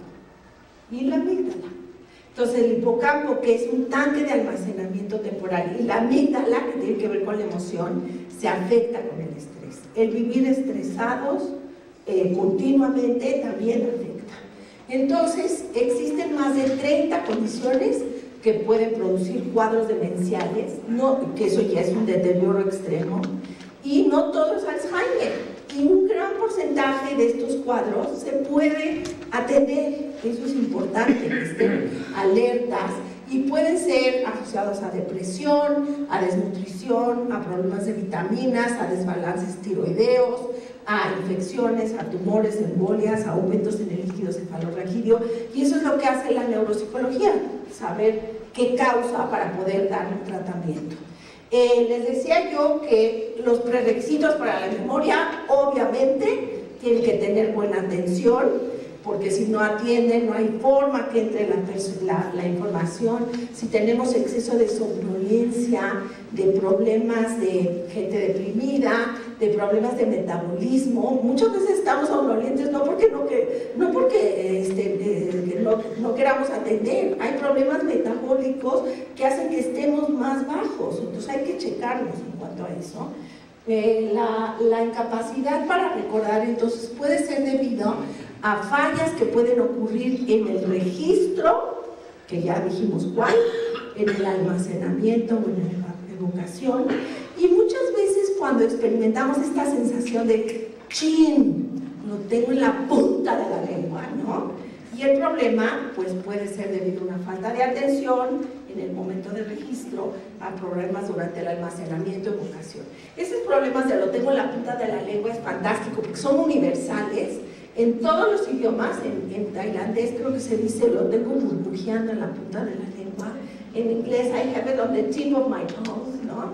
[SPEAKER 1] y la amígdala. Entonces el hipocampo, que es un tanque de almacenamiento temporal, y la amígdala, que tiene que ver con la emoción, se afecta con el estrés. El vivir estresados continuamente también afecta. Entonces existen más de 30 condiciones que pueden producir cuadros demenciales, que eso ya es un deterioro extremo, y no todo es Alzheimer. Y un gran porcentaje de estos cuadros se puede atender, eso es importante, que estén alertas, y pueden ser asociados a depresión, a desnutrición, a problemas de vitaminas, a desbalances tiroideos, a infecciones, a tumores, embolias, a aumentos en el líquido cefalorraquídeo, y eso es lo que hace la neuropsicología, saber qué causa para poder dar un tratamiento. Les decía yo que los prerequisitos para la memoria, obviamente, tienen que tener buena atención, porque si no atienden no hay forma que entre la información. Si tenemos exceso de somnolencia, de problemas de gente deprimida, de problemas de metabolismo, muchas veces estamos somnolientes no porque no queramos atender, hay problemas metabólicos que hacen que estemos más bajos, entonces hay que checarnos en cuanto a eso. La incapacidad para recordar entonces puede ser debido a fallas que pueden ocurrir en el registro, que ya dijimos cuál, en el almacenamiento o en la evocación, y muchas veces cuando experimentamos esta sensación de chin, lo tengo en la punta de la lengua, ¿no? Y el problema pues puede ser debido a una falta de atención en el momento de registro, a problemas durante el almacenamiento y evocación. Esos problemas de lo tengo en la punta de la lengua es fantástico porque son universales en todos los idiomas. En tailandés creo que se dice lo tengo burbujeando en la punta de la lengua, en inglés I have it on the tip of my tongue, ¿no?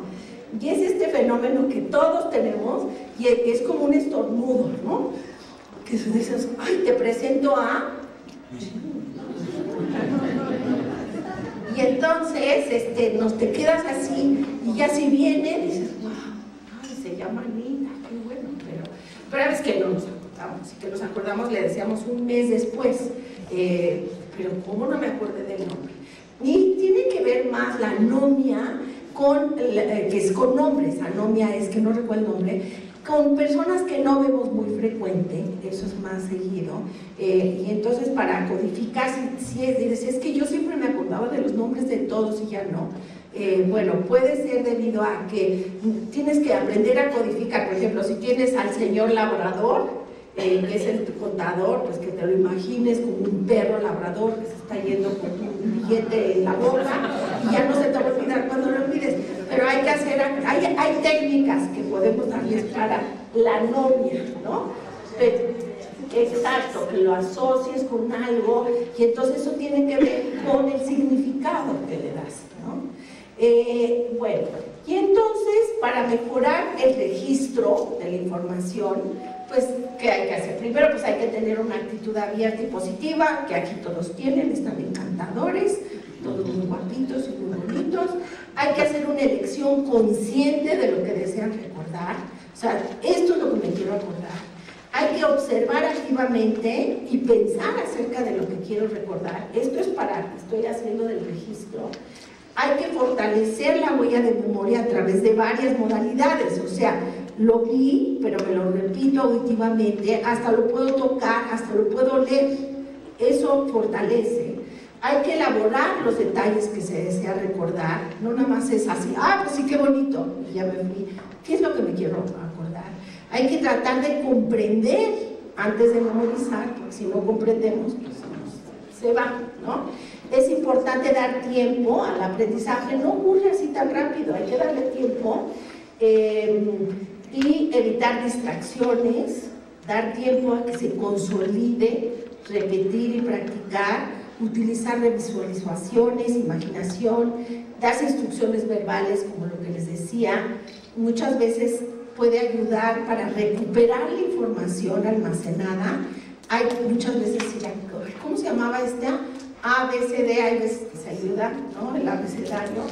[SPEAKER 1] Y es este fenómeno que todos tenemos y es como un estornudo, ¿no? Que se dice, ay, te presento a... Y entonces nos te quedas así y ya si viene dices, wow, ay, se llama Anita, qué bueno, pero es que no nos acordamos, y que nos acordamos le decíamos un mes después, pero ¿cómo no me acordé del nombre? Y tiene que ver más la anomia que es con nombres, anomia es que no recuerdo el nombre, con personas que no vemos muy frecuente, eso es más seguido, y entonces para codificar, si es que yo siempre me acordaba de los nombres de todos y ya no, bueno, puede ser debido a que tienes que aprender a codificar. Por ejemplo, si tienes al señor labrador, que es el contador, pues que te lo imagines como un perro labrador que se está yendo con un billete en la boca y ya no se te va a olvidar cuando lo olvides, pero hay que hacer, hay técnicas que podemos darles para la anomia, ¿no? Exacto, que lo asocies con algo y entonces eso tiene que ver con el significado que le das, ¿no? Bueno, y entonces para mejorar el registro de la información, pues, ¿qué hay que hacer? Primero, pues hay que tener una actitud abierta y positiva, que aquí todos tienen, están encantadores, todos muy guapitos y muy bonitos. Hay que hacer una elección consciente de lo que desean recordar, o sea, esto es lo que me quiero acordar. Hay que observar activamente y pensar acerca de lo que quiero recordar. Esto es para lo que estoy haciendo del registro. Hay que fortalecer la huella de memoria a través de varias modalidades, o sea, lo vi, pero me lo repito auditivamente, hasta lo puedo tocar, hasta lo puedo leer, eso fortalece. Hay que elaborar los detalles que se desea recordar, no nada más es así, ah, pues sí, qué bonito, y ya me fui, ¿qué es lo que me quiero acordar? Hay que tratar de comprender antes de memorizar, porque si no comprendemos, pues se va, ¿no? Es importante dar tiempo al aprendizaje, no ocurre así tan rápido, hay que darle tiempo, y evitar distracciones, dar tiempo a que se consolide, repetir y practicar, utilizar visualizaciones, imaginación, darse instrucciones verbales, como lo que les decía, muchas veces puede ayudar para recuperar la información almacenada. Hay muchas veces, ¿cómo se llamaba esta? A, B, C, D, hay veces que se ayuda, ¿no? El abecedario.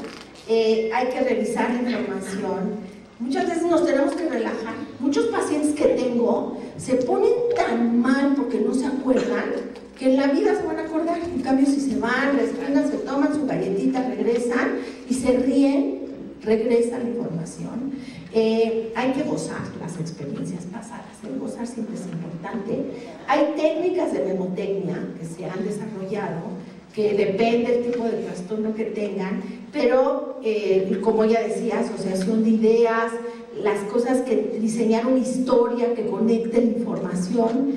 [SPEAKER 1] Hay que revisar la información. Muchas veces nos tenemos que relajar. Muchos pacientes que tengo se ponen tan mal porque no se acuerdan que en la vida se van a acordar. En cambio, si se van, respiran, se toman su galletita, regresan y se ríen, regresa la información. Hay que gozar las experiencias pasadas. El gozar siempre es importante. Hay técnicas de memotecnia que se han desarrollado, que depende del tipo de trastorno que tengan, pero como ya decía, asociación de ideas, las cosas que diseñar una historia que conecte la información,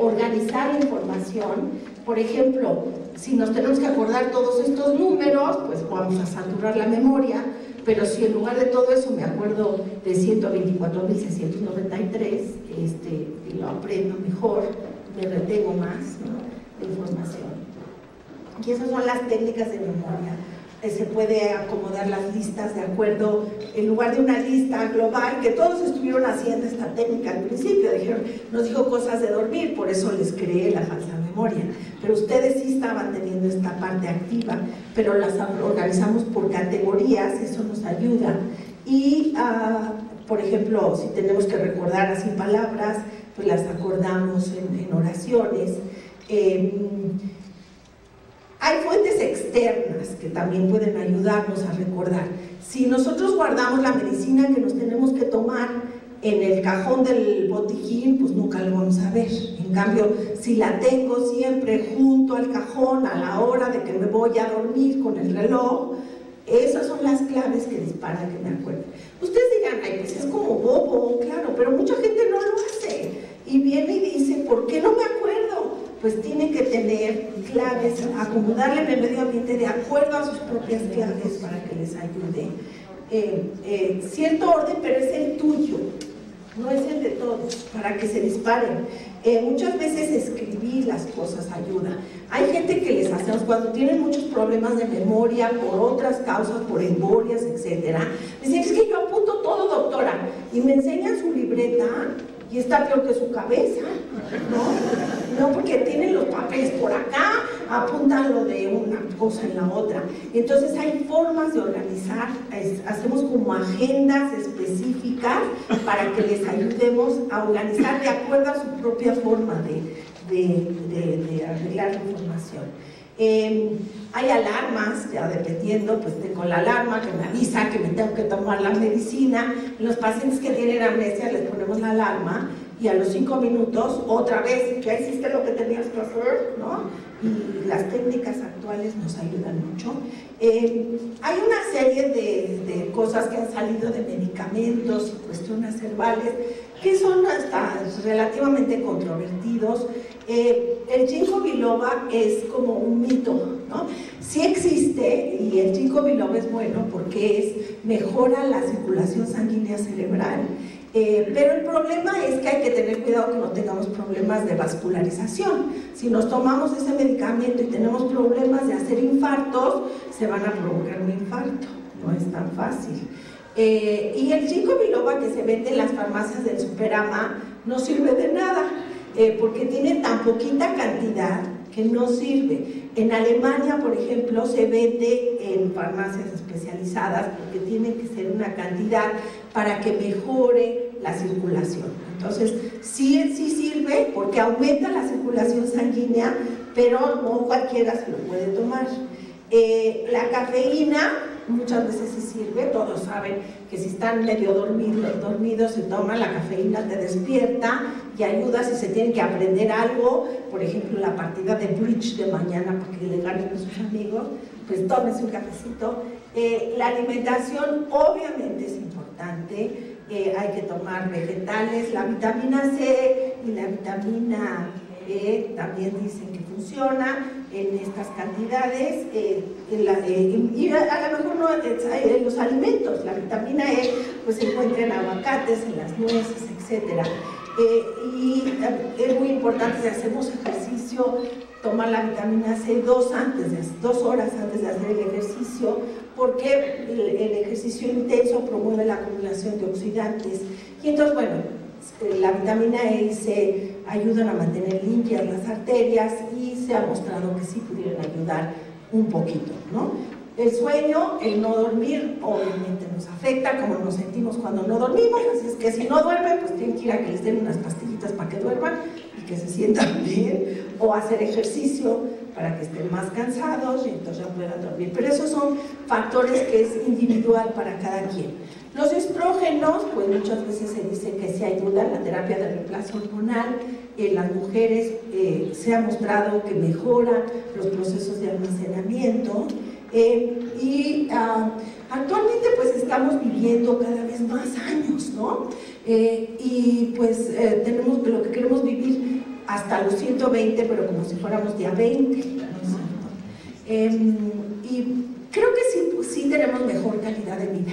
[SPEAKER 1] organizar la información. Por ejemplo, si nos tenemos que acordar todos estos números, pues vamos a saturar la memoria, pero si en lugar de todo eso me acuerdo de 124.693, lo aprendo mejor, me retengo más, ¿no?, de información. Y esas son las técnicas de memoria. se puede acomodar las listas de acuerdo, en lugar de una lista global, que todos estuvieron haciendo esta técnica al principio, nos dijo cosas de dormir, por eso les creé la falsa memoria, pero ustedes sí estaban teniendo esta parte activa, pero las organizamos por categorías, eso nos ayuda, y por ejemplo, si tenemos que recordar así palabras, pues las acordamos en oraciones. Hay fuentes externas que también pueden ayudarnos a recordar. Si nosotros guardamos la medicina que nos tenemos que tomar en el cajón del botiquín, pues nunca lo vamos a ver. En cambio, si la tengo siempre junto al cajón a la hora de que me voy a dormir con el reloj, esas son las claves que disparan que me acuerdo. Ustedes dirán, ay, pues es como bobo, claro, pero mucha gente no lo hace. Y viene y dice, ¿por qué no me acuerdo? Pues tiene que tener claves, acomodarle en el medio ambiente de acuerdo a sus propias claves para que les ayude. Cierto orden, pero es el tuyo, no es el de todos, para que se disparen. Muchas veces escribir las cosas ayuda. Hay gente que les hacemos, cuando tienen muchos problemas de memoria por otras causas, por embolias, etc. Dicen, es que yo apunto todo, doctora, y me enseñan su libreta y está peor que su cabeza, ¿no? No, porque tienen los papeles por acá, apuntan lo de una cosa en la otra. Entonces hay formas de organizar, hacemos como agendas específicas para que les ayudemos a organizar de acuerdo a su propia forma de arreglar la información. Hay alarmas, ya dependiendo, pues tengo la alarma que me avisa que me tengo que tomar la medicina. Los pacientes que tienen amnesia les ponemos la alarma y a los 5 minutos, otra vez, ya hiciste lo que tenías que hacer, ¿no? Y las técnicas actuales nos ayudan mucho. Hay una serie de cosas que han salido de medicamentos y cuestiones herbales que son hasta relativamente controvertidos. El ginkgo biloba es como un mito, ¿no? Sí existe, y el ginkgo biloba es bueno porque mejora la circulación sanguínea cerebral, pero el problema es que hay que tener cuidado que no tengamos problemas de vascularización. Si nos tomamos ese medicamento y tenemos problemas de hacer infartos, se van a provocar un infarto, no es tan fácil. Y el ginkgo biloba que se vende en las farmacias del Superama no sirve de nada, porque tiene tan poquita cantidad que no sirve. En Alemania, por ejemplo, se vende en farmacias especializadas porque tiene que ser una cantidad para que mejore la circulación. Entonces, sí sirve porque aumenta la circulación sanguínea, pero no cualquiera se lo puede tomar. La cafeína muchas veces sí sirve, todos saben que si están medio dormidos se toman la cafeína, te despierta y ayuda si se tienen que aprender algo, por ejemplo la partida de bridge de mañana para que le ganen a sus amigos, pues tómense un cafecito. La alimentación obviamente es importante, hay que tomar vegetales, la vitamina C y la vitamina E también dicen que funciona en estas cantidades, y a lo mejor no en los alimentos, la vitamina E pues se encuentra en aguacates, en las nueces, etc. Y es muy importante si hacemos ejercicio, tomar la vitamina C 2 horas antes de hacer el ejercicio, porque el ejercicio intenso promueve la acumulación de oxidantes. Y entonces, bueno, la vitamina E y C ayudan a mantener limpias las arterias y se ha mostrado que sí pudieran ayudar un poquito, ¿no? El sueño, el no dormir, obviamente nos afecta, como nos sentimos cuando no dormimos, así es que si no duermen, pues tienen que ir a que les den unas pastillitas para que duerman y que se sientan bien, o hacer ejercicio para que estén más cansados y entonces ya puedan dormir. Pero esos son factores que es individual para cada quien. Los estrógenos, pues muchas veces se dice que sí ayuda la terapia de reemplazo hormonal. En las mujeres se ha mostrado que mejora los procesos de almacenamiento. Actualmente pues estamos viviendo cada vez más años, ¿no? Y pues tenemos lo que queremos vivir hasta los 120, pero como si fuéramos ya 20, ¿no es cierto? Y creo que sí tenemos mejor calidad de vida.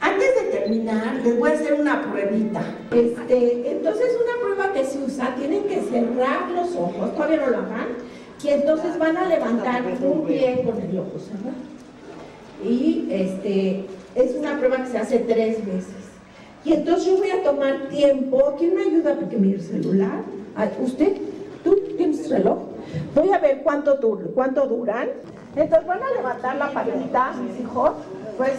[SPEAKER 1] Antes de terminar, les voy a hacer una pruebita. Entonces, una prueba que se usa, tienen que cerrar los ojos, todavía no lo hagan, y entonces van a levantar un pie con el ojo cerrado. y es una prueba que se hace 3 veces. Y entonces yo voy a tomar tiempo. ¿Quién me ayuda? Porque mi celular. ¿Usted? ¿Tú tienes reloj? Voy a ver cuánto duran. Entonces van a levantar la paleta, mis hijos. Pues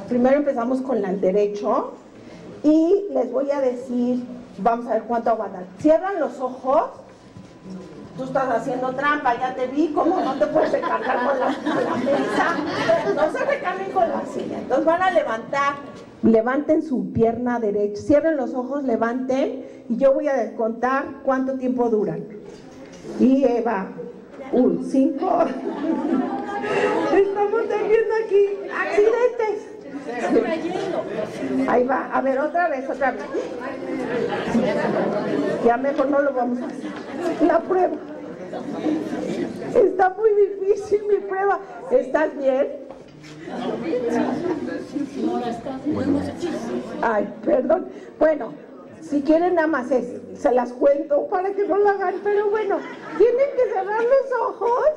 [SPEAKER 1] primero empezamos con el derecho y les voy a decir, vamos a ver cuánto aguantan. Cierran los ojos. Tú estás haciendo trampa, ya te vi, ¿cómo no te puedes recargar con la mesa? No se recarguen con la silla. Entonces van a levanten su pierna derecha, cierren los ojos, levanten, y yo voy a descontar cuánto tiempo duran. Y Eva, 5. Estamos teniendo aquí accidentes. Ahí va, a ver, otra vez. Ya mejor no lo vamos a hacer. La prueba. Está muy difícil mi prueba. ¿Estás bien? Ay, perdón. Bueno, si quieren nada más se las cuento para que no lo hagan, pero bueno, tienen que cerrar los ojos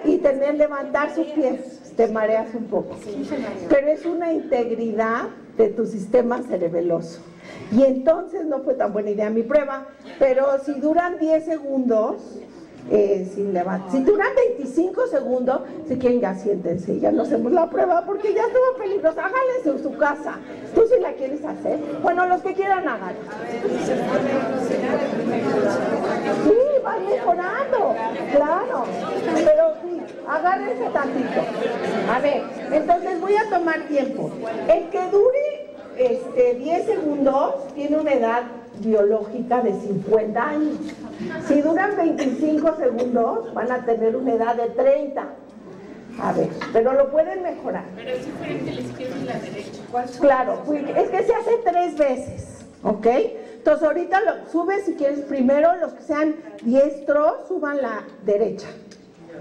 [SPEAKER 1] y levantar sus pies. Te mareas un poco, pero es una integridad de tu sistema cerebeloso. Y entonces no fue tan buena idea mi prueba, pero si duran 10 segundos, sin levantar. Si duran 25 segundos, si quieren ya siéntense, ya no hacemos la prueba porque ya estuvo peligrosa. Háganles en su casa. ¿Tú sí la quieres hacer? Bueno, los que quieran hagan. Sí, van mejorando, claro. Pero sí, agárrense tantito. A ver, entonces voy a tomar tiempo. El que dure 10 segundos tiene una edad biológica de 50 años. Si duran 25 segundos, van a tener una edad de 30. A ver, pero lo pueden mejorar.
[SPEAKER 2] Pero si fuera entre la izquierda y la derecha.
[SPEAKER 1] Claro, es que se hace 3 veces, ¿ok? Entonces ahorita lo subes, si quieres, primero los que sean diestros, suban la derecha.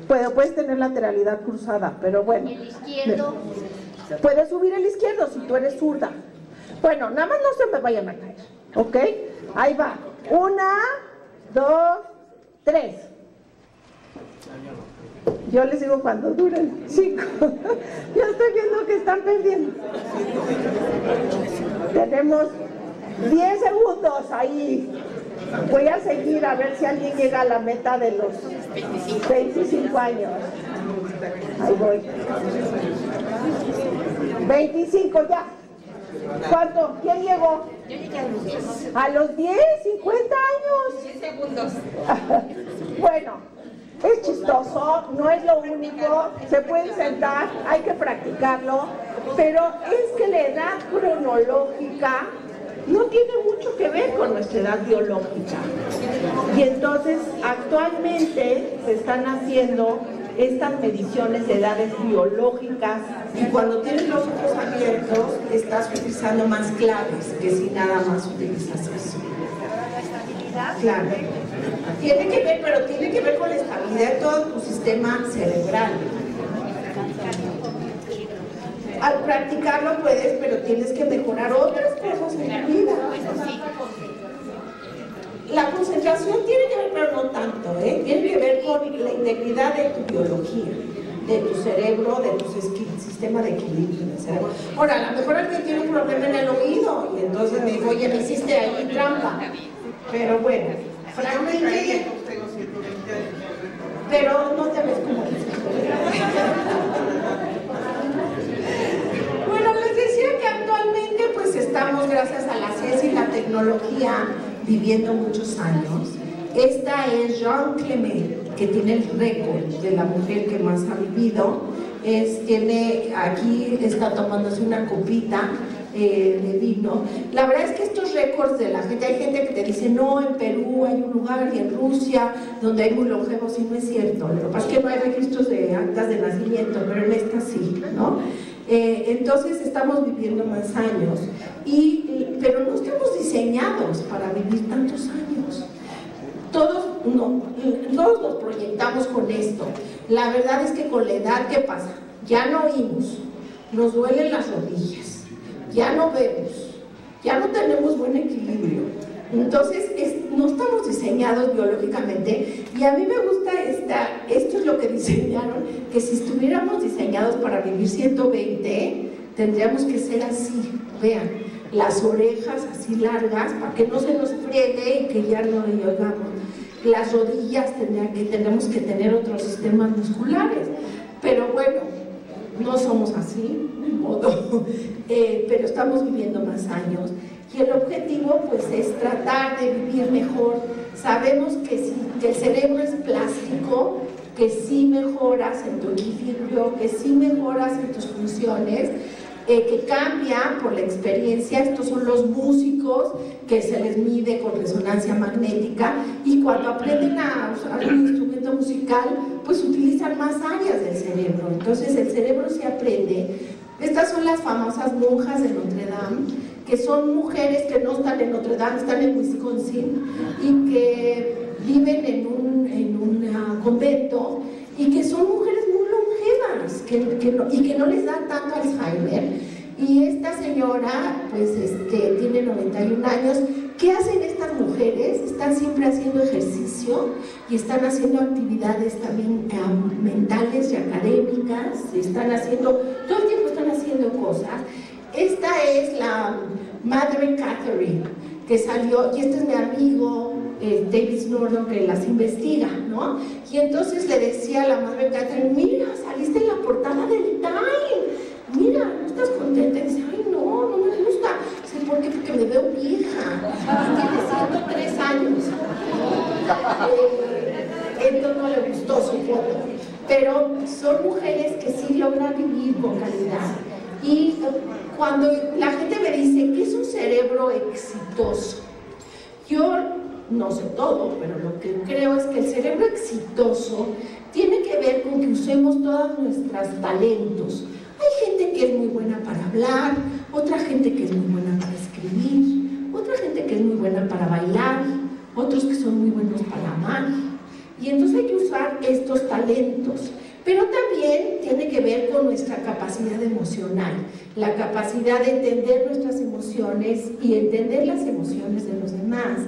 [SPEAKER 1] Puedes tener lateralidad cruzada, pero bueno.
[SPEAKER 2] El izquierdo.
[SPEAKER 1] Puedes subir el izquierdo si tú eres zurda. Bueno, nada más no se me vayan a caer, ¿ok? Ahí va. 1, 2, 3. Yo les digo cuando duren 5. Yo estoy viendo que están perdiendo. Tenemos 10 segundos ahí. Voy a seguir a ver si alguien llega a la meta de los 25 años. Ahí voy. 25 ya. ¿Cuánto? ¿Quién llegó?
[SPEAKER 2] Yo llegué a los 10.
[SPEAKER 1] A los 10, 50 años.
[SPEAKER 2] 10 segundos.
[SPEAKER 1] Bueno, es chistoso, no es lo único, se pueden sentar, hay que practicarlo, pero es que la edad cronológica no tiene mucho que ver con nuestra edad biológica. Y entonces actualmente se están haciendo estas mediciones de edades biológicas y cuando tienes los ojos abiertos estás utilizando más claves que si nada más utilizas eso. Claro. Tiene que ver, pero tiene que ver con la estabilidad de todo tu sistema cerebral. Al practicarlo puedes, pero tienes que mejorar otras cosas en tu vida. La concentración tiene que ver, pero no tanto, tiene que ver con la integridad de tu biología, de tu cerebro, de tu sistema de equilibrio del cerebro. Ahora, a lo mejor alguien tiene un problema en el oído y entonces me dijo, oye, me hiciste ahí trampa. Pero bueno, francamente, pero no te ves como Bueno, les decía que actualmente pues estamos, gracias a la ciencia y la tecnología, viviendo muchos años. Esta es Jeanne Clement, que tiene el récord de la mujer que más ha vivido. Aquí está tomándose una copita de vino. La verdad es que estos récords de la gente, hay gente que te dice, no, en Perú hay un lugar y en Rusia donde hay muy longevos, y no es cierto. Lo que pasa es que no hay registros de actas de nacimiento, pero en esta sí, ¿no? Entonces estamos viviendo más años, pero no estamos diseñados para vivir tantos años. Todos nos proyectamos con esto. La verdad es que con la edad, ¿qué pasa? Ya no oímos, nos duelen las rodillas, ya no vemos, ya no tenemos buen equilibrio. Entonces no estamos diseñados biológicamente, y a mí me gusta esto es lo que diseñaron, que si estuviéramos diseñados para vivir 120, tendríamos que ser así, vean, las orejas así largas, para que no se nos friegue y que ya no le oigamos. Las rodillas tenemos que tener otros sistemas musculares, pero bueno, no somos así, de modo, pero estamos viviendo más años. Y el objetivo pues es tratar de vivir mejor. Sabemos que el cerebro es plástico, que sí mejoras en tu equilibrio, que sí mejoras en tus funciones, que cambia por la experiencia. Estos son los músicos que se les mide con resonancia magnética, y cuando aprenden a usar un instrumento musical pues utilizan más áreas del cerebro. Entonces el cerebro se aprende. Estas son las famosas monjas de Notre Dame, que son mujeres que no están en Notre Dame, están en Wisconsin, y que viven en un convento, y que son mujeres muy longevas, y que no les da tanto Alzheimer. Y esta señora pues tiene 91 años. ¿Qué hacen estas mujeres? Están siempre haciendo ejercicio y están haciendo actividades también mentales y académicas, todo el tiempo están haciendo cosas. Esta es la Madre Catherine, que salió, y este es mi amigo David Snowden, que las investiga, ¿no? Y entonces le decía a la Madre Catherine: mira, saliste en la portada del Time, mira, ¿no estás contenta? Y dice: ay, no me gusta. Dice: ¿por qué? Porque me veo vieja, tiene 103 años. Entonces no le gustó su foto, pero son mujeres que sí logran vivir con calidad. Y cuando la gente me dice: ¿qué es un cerebro exitoso? Yo no sé todo, pero lo que creo es que el cerebro exitoso tiene que ver con que usemos todos nuestros talentos. Hay gente que es muy buena para hablar, otra gente que es muy buena para escribir, otra gente que es muy buena para bailar, otros que son muy buenos para amar. Y entonces hay que usar estos talentos. Pero también tiene que ver con nuestra capacidad emocional, la capacidad de entender nuestras emociones y entender las emociones de los demás.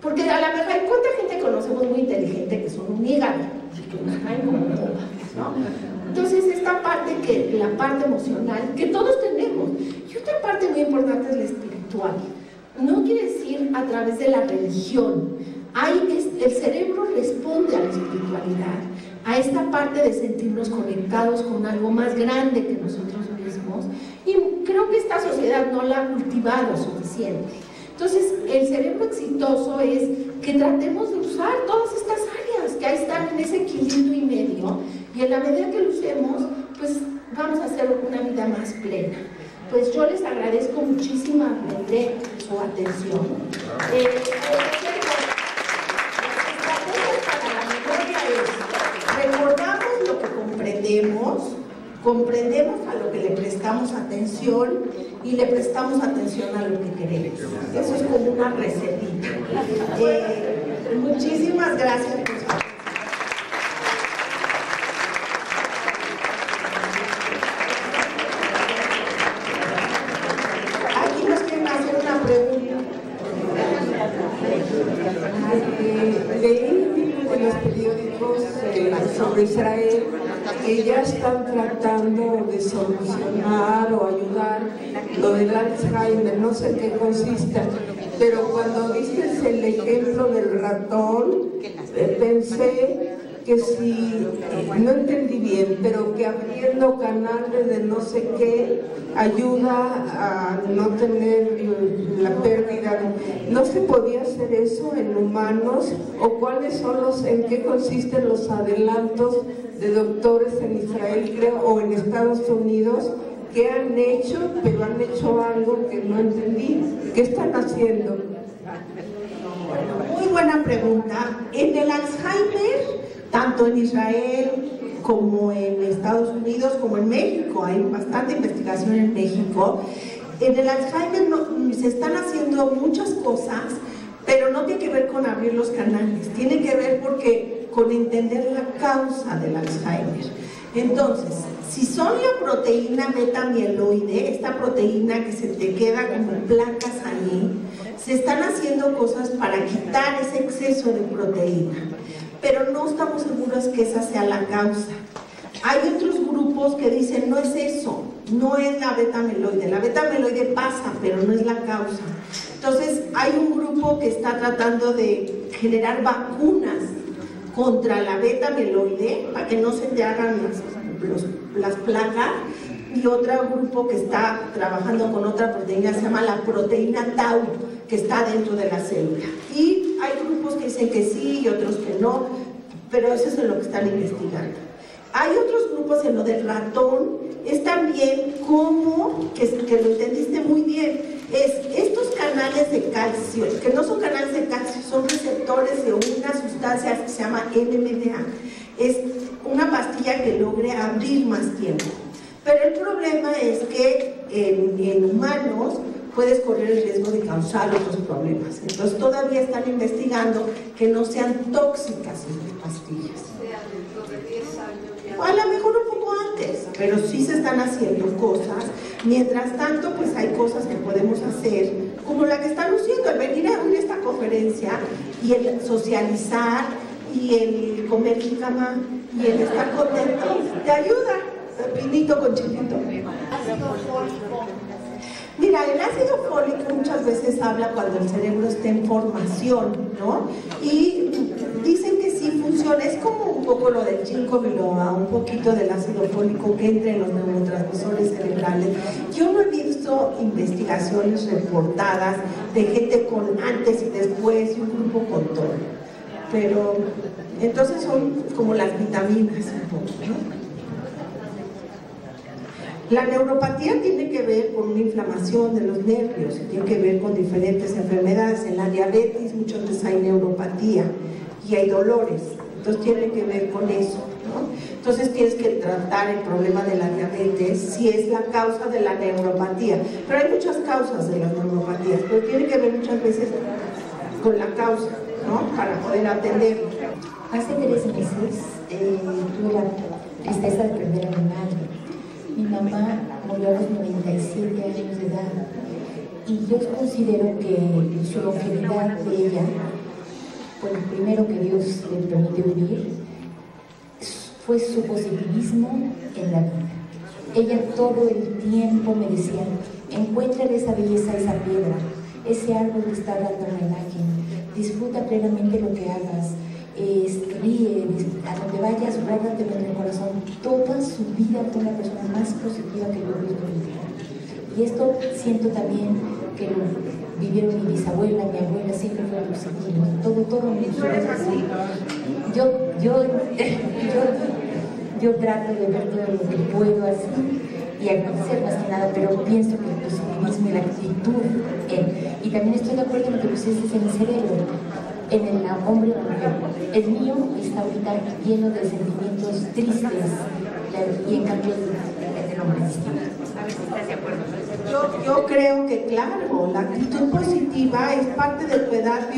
[SPEAKER 1] Porque a lo mejor hay cuánta gente conocemos muy inteligente que son un hígado, que nos caen como bombas, ¿no? Entonces esta parte, la parte emocional, que todos tenemos. Y otra parte muy importante es la espiritual. No quiere decir a través de la religión. El cerebro responde a la espiritualidad, a esta parte de sentirnos conectados con algo más grande que nosotros mismos, y creo que esta sociedad no la ha cultivado suficiente. Entonces el cerebro exitoso es que tratemos de usar todas estas áreas que ahí están en ese equilibrio y medio, y en la medida que lo usemos pues vamos a hacer una vida más plena. Pues yo les agradezco muchísimamente su atención. Recordamos lo que comprendemos a lo que le prestamos atención, y le prestamos atención a lo que queremos. Eso es como una recetita. Muchísimas gracias por su atención. Aquí nos quieren hacer una pregunta.
[SPEAKER 3] Leí en los periódicos sobre Israel que ya están tratando de solucionar o ayudar lo del Alzheimer, no sé en qué consista, pero cuando diste el ejemplo del ratón, pensé que si, no entendí bien, pero que abriendo canales de no sé qué ayuda a no tener la pérdida. ¿No se podía hacer eso en humanos? ¿O cuáles son en qué consisten los adelantos de doctores en Israel, creo, o en Estados Unidos, que han hecho, pero han hecho algo que no entendí? ¿Qué están haciendo?
[SPEAKER 1] Muy buena pregunta. En el Alzheimer, tanto en Israel como en Estados Unidos, como en México, hay bastante investigación en México. En el Alzheimer se están haciendo muchas cosas, pero no tiene que ver con abrir los canales, tiene que ver con entender la causa del Alzheimer. Entonces, si son la proteína beta-mieloide, esta proteína que se te queda como placas ahí, se están haciendo cosas para quitar ese exceso de proteína, pero no estamos seguros que esa sea la causa. Hay otros grupos que dicen, no es eso, no es la beta-amiloide pasa, pero no es la causa. Entonces, hay un grupo que está tratando de generar vacunas contra la beta-amiloide para que no se te hagan las placas, y otro grupo que está trabajando con otra proteína, se llama la proteína tau, que está dentro de la célula. Y hay grupos que dicen que sí y otros que no, pero eso es en lo que están investigando. Hay otros grupos en lo del ratón, es también como, que lo entendiste muy bien, es estos canales de calcio, que no son canales de calcio, son receptores de una sustancia que se llama NMDA. Es una pastilla que logre abrir más tiempo. Pero el problema es que en humanos puedes correr el riesgo de causar otros problemas. Entonces todavía están investigando que no sean tóxicas estas pastillas. O a lo mejor un poco antes, pero sí se están haciendo cosas. Mientras tanto, pues hay cosas que podemos hacer, como la que está luciendo, el venir a oír esta conferencia y el socializar y el comer jícama y el estar contento, te ayuda. Pinito con chilito. Mira, el ácido fólico muchas veces habla cuando el cerebro está en formación, ¿no? Y dicen que sí funciona, es como un poco lo del ginkgo biloba, un poquito del ácido fólico que entra en los neurotransmisores cerebrales. Yo no he visto investigaciones reportadas de gente con antes y después y un grupo con todo, pero entonces son como las vitaminas un poco, ¿no? La neuropatía tiene que ver con una inflamación de los nervios, tiene que ver con diferentes enfermedades. En la diabetes muchas veces hay neuropatía y hay dolores, entonces tiene que ver con eso, ¿no? Entonces tienes que tratar el problema de la diabetes si es la causa de la neuropatía, pero hay muchas causas de las neuropatías, pero tiene que ver muchas veces con la causa, ¿no? Para poder atenderlo.
[SPEAKER 4] Hace 3 meses tuve la tristeza de perder a mi madre. Mi mamá murió a los 97 años de edad y yo considero que su longevidad de ella, pues lo primero que Dios le permitió vivir, fue su positivismo en la vida. Ella todo el tiempo me decía, encuentra esa belleza, esa piedra, ese árbol que está dando una imagen, disfruta plenamente lo que hagas, ríe, a donde vayas, guárdatelo en el corazón. Toda su vida fue la persona más positiva que yo he visto en mi vida. Y esto siento también que lo vivieron mi bisabuela, mi abuela, siempre fue positivo. Todo me hizo así. Yo trato de ver todo lo que puedo hacer y agradecer más que nada, pero pienso que el positivismo y la actitud, y también estoy de acuerdo en lo que pusiste en el cerebro, en el hombre o mujer. El mío está ahorita lleno de sentimientos tristes y en cambio el hombre es distinto.
[SPEAKER 1] Yo creo que claro, la actitud positiva es parte de tu edad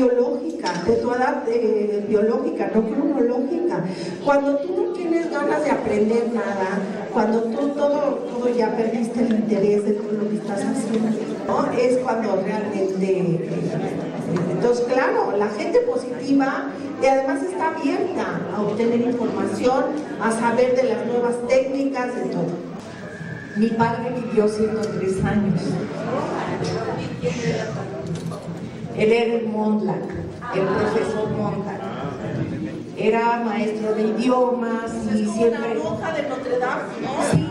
[SPEAKER 1] biológica, no cronológica. Cuando tú no tienes ganas de aprender nada, cuando tú todo ya perdiste el interés de todo lo que estás haciendo, ¿no? Es cuando realmente... Entonces, claro, la gente positiva y además está abierta a obtener información, a saber de las nuevas técnicas, de todo.
[SPEAKER 3] Mi padre vivió 103 años. Él era el Mondlach, el profesor Mondlach. Era maestro de idiomas y siempre...
[SPEAKER 1] La monja de Notre Dame, ¿no?
[SPEAKER 3] Sí,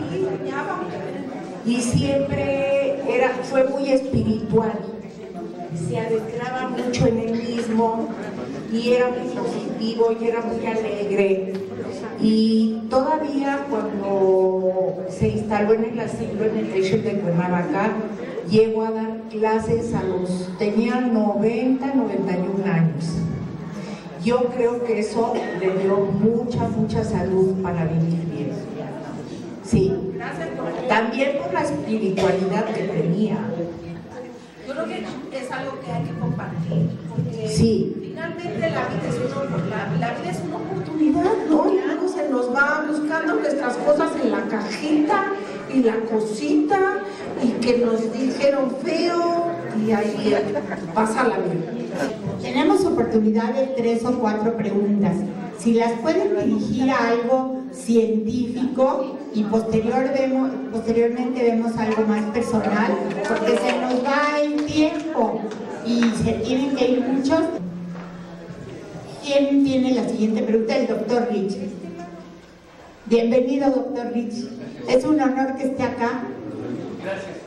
[SPEAKER 3] y siempre fue muy espiritual. Se adentraba mucho en él mismo y era muy positivo y era muy alegre. Y todavía cuando se instaló en el asilo en el Trecho de Cuernavaca, llegó a dar clases tenía 90, 91 años. Yo creo que eso le dio mucha salud para vivir bien. Sí, también por la espiritualidad que tenía.
[SPEAKER 1] Yo creo que es algo que hay que compartir, porque
[SPEAKER 3] sí.
[SPEAKER 1] Finalmente la vida es una oportunidad, ¿no? Y luego se nos va buscando nuestras cosas en la cajita y la cosita y que nos dijeron feo y hay que pasarla bien.
[SPEAKER 5] Tenemos oportunidad de 3 o 4 preguntas. Si las pueden dirigir a algo científico y posteriormente vemos algo más personal, porque se nos va el tiempo y se tienen que ir muchos. ¿Quién tiene la siguiente pregunta? El doctor Rich. Bienvenido, doctor Rich. Es un honor que esté acá.
[SPEAKER 6] Gracias.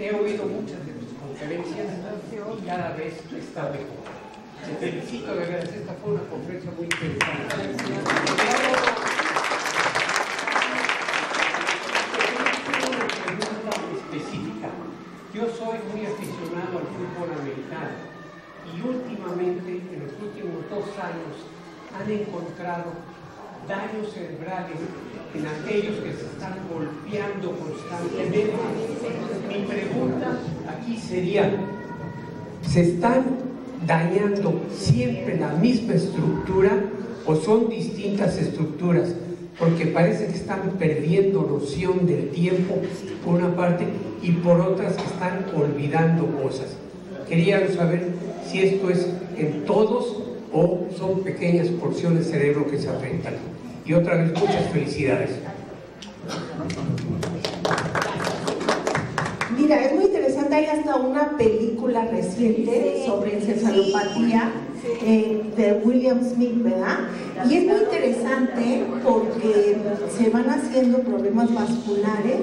[SPEAKER 6] He oído muchas de tus conferencias y cada vez está mejor. Te felicito, de verdad. Esta fue una conferencia muy interesante. Específica. Yo soy muy aficionado al fútbol americano y últimamente, en los últimos 2 años, han encontrado daños cerebrales en aquellos que se están golpeando constantemente. Mi pregunta aquí sería, ¿se están dañando siempre la misma estructura o son distintas estructuras? Porque parece que están perdiendo noción del tiempo por una parte y por otras que están olvidando cosas. Quería saber si esto es en todos o son pequeñas porciones de cerebro que se afectan. Y otra vez, muchas felicidades.
[SPEAKER 1] Mira, es muy interesante, hay hasta una película reciente sobre encefalopatía de William Smith, ¿verdad? Y es muy interesante porque se van haciendo problemas vasculares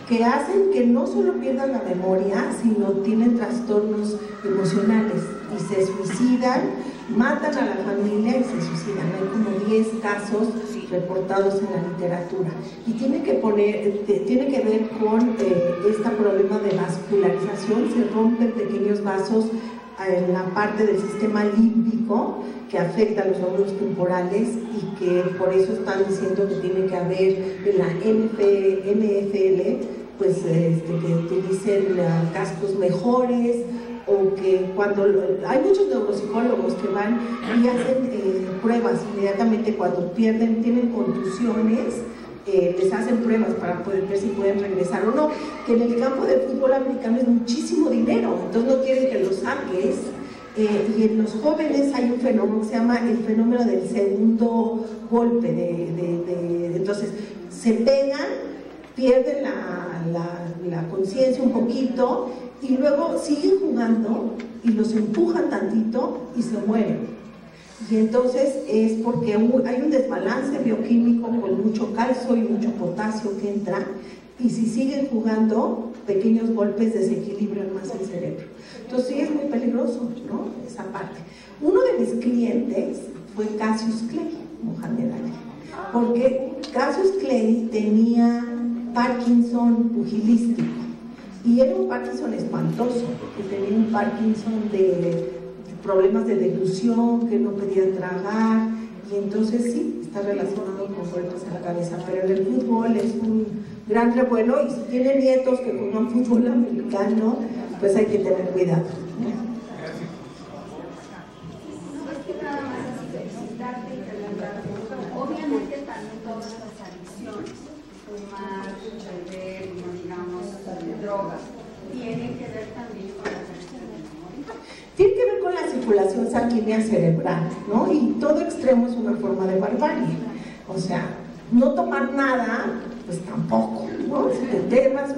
[SPEAKER 1] que hacen que no solo pierdan la memoria, sino tienen trastornos emocionales y se suicidan, matan a la familia y se suicidan. Hay como 10 casos reportados en la literatura y tiene que ver con este problema de vascularización. Se rompen pequeños vasos en la parte del sistema límbico que afecta a los lóbulos temporales y que por eso están diciendo que tiene que haber en la NFL pues que utilicen cascos mejores, o que cuando hay muchos neuropsicólogos que van y hacen pruebas inmediatamente cuando tienen contusiones, les hacen pruebas para poder ver si pueden regresar o no, que en el campo del fútbol americano es muchísimo dinero, entonces no quieren que lo saques. Y en los jóvenes hay un fenómeno que se llama el fenómeno del segundo golpe, entonces se pegan, pierden la conciencia un poquito y luego siguen jugando y los empujan tantito y se mueren. Y entonces es porque hay un desbalance bioquímico con mucho calcio y mucho potasio que entra, y si siguen jugando, pequeños golpes desequilibran más el cerebro. Entonces sí es muy peligroso, ¿no? Esa parte. Uno de mis clientes fue Cassius Clay, Mohamed Ali, porque Cassius Clay tenía Parkinson pugilístico, y era un Parkinson espantoso, que tenía un Parkinson de problemas de deglución, que no podía tragar, y entonces sí, está relacionado con golpes en la cabeza, pero en el fútbol es un gran revuelo, y si tienen nietos que juegan fútbol americano, pues hay que tener cuidado.
[SPEAKER 2] Obviamente también todas las adicciones, fumar, beber, digamos, drogas, tienen que ver también con las adicciones.
[SPEAKER 1] Tiene que ver con la circulación sanguínea cerebral, ¿no? Y todo extremo es una forma de barbarie. O sea, no tomar nada, pues tampoco, ¿no? Si te tomas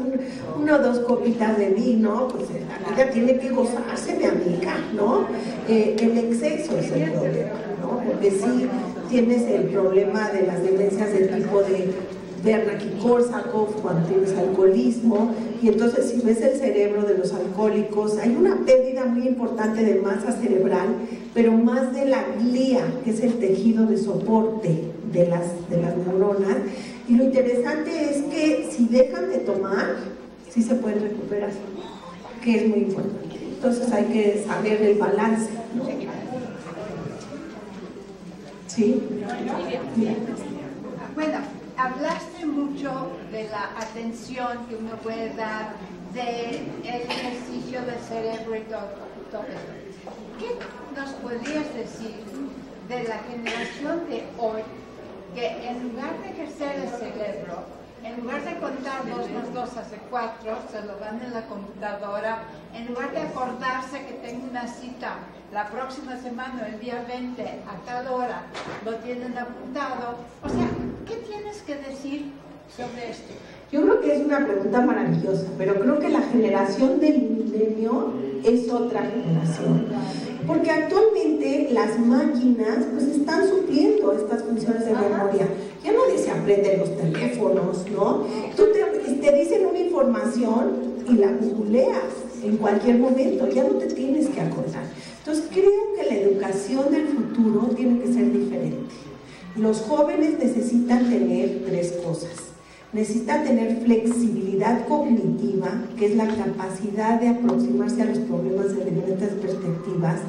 [SPEAKER 1] una o dos copitas de vino, pues la vida tiene que gozarse, mi amiga, ¿no? El exceso es el problema, ¿no? Porque sí tienes el problema de las demencias del tipo de Wernicke-Korsakoff cuando tienes alcoholismo, y entonces si ves el cerebro de los alcohólicos, hay una pérdida muy importante de masa cerebral, pero más de la glía, que es el tejido de soporte de las neuronas, y lo interesante es que si dejan de tomar, sí se pueden recuperar, que es muy importante. Entonces hay que saber el balance, ¿no? ¿Sí?
[SPEAKER 2] Bueno, hablaste mucho de la atención que uno puede dar del ejercicio del cerebro y todo eso. ¿Qué nos podrías decir de la generación de hoy que en lugar de ejercer el cerebro, En lugar de contar 2 más 2 hace 4, se lo dan en la computadora. En lugar de acordarse que tengo una cita la próxima semana, el día 20, a tal hora, lo tienen apuntado. O sea, ¿qué tienes que decir sobre esto?
[SPEAKER 1] Yo creo que es una pregunta maravillosa, pero creo que la generación del milenio es otra generación. Porque actualmente las máquinas pues están supliendo estas funciones de memoria. Ya nadie se aprende en los teléfonos, ¿no? Tú te dicen una información y la googleas en cualquier momento, ya no te tienes que acordar. Entonces creo que la educación del futuro tiene que ser diferente. Los jóvenes necesitan tener 3 cosas. Necesitan tener flexibilidad cognitiva, que es la capacidad de aproximarse a los problemas de diferentes perspectivas.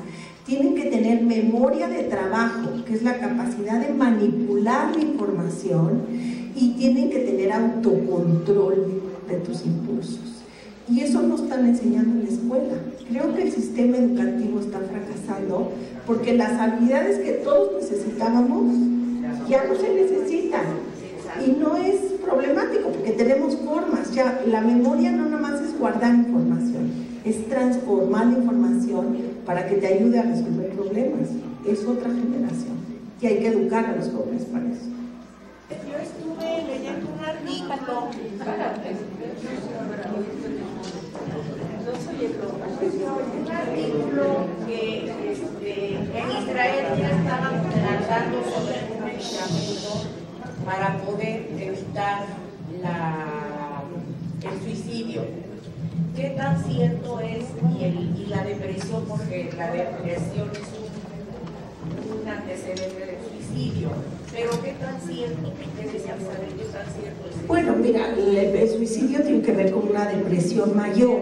[SPEAKER 1] Tienen que tener memoria de trabajo, que es la capacidad de manipular la información, y tienen que tener autocontrol de tus impulsos. Y eso no están enseñando en la escuela. Creo que el sistema educativo está fracasando porque las habilidades que todos necesitábamos ya no se necesitan. Y no es problemático porque tenemos formas. Ya la memoria no nada más es guardar información, es transformar la información para que te ayude a resolver problemas. Es otra generación y hay que educar a los jóvenes para eso.
[SPEAKER 7] Yo estuve leyendo un artículo que en Israel ya estaban tratando sobre un medicamento para poder evitar el suicidio. ¿Qué tan cierto es? Y la depresión, porque la depresión es un antecedente del suicidio. Pero ¿qué tan cierto? ¿Qué desean saber? ¿Qué tan cierto es?
[SPEAKER 1] Bueno, mira, el suicidio tiene que ver con una depresión mayor,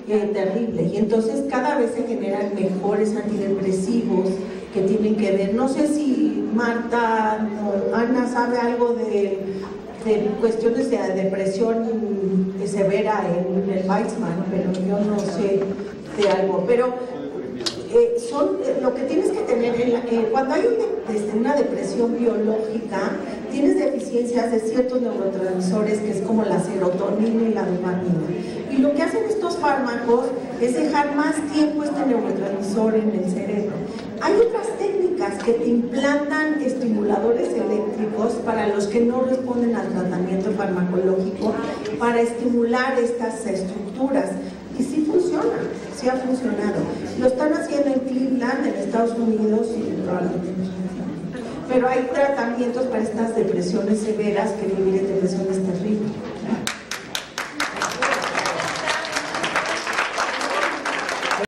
[SPEAKER 1] terrible, y entonces cada vez se generan mejores antidepresivos que tienen que ver, no sé si Marta o Ana sabe algo de cuestiones de depresión severa en el Weizmann, pero yo no sé de algo, pero lo que tienes que tener cuando hay una depresión biológica, tienes deficiencias de ciertos neurotransmisores, que es como la serotonina y la dopamina, y lo que hacen estos fármacos es dejar más tiempo este neurotransmisor en el cerebro. Hay otras técnicas que te implantan estimuladores eléctricos para los que no responden al tratamiento farmacológico, para estimular estas estructuras, y sí funciona, sí ha funcionado. Lo están haciendo en Cleveland, en Estados Unidos, y probablemente pero hay tratamientos para estas depresiones severas que viven depresiones terribles.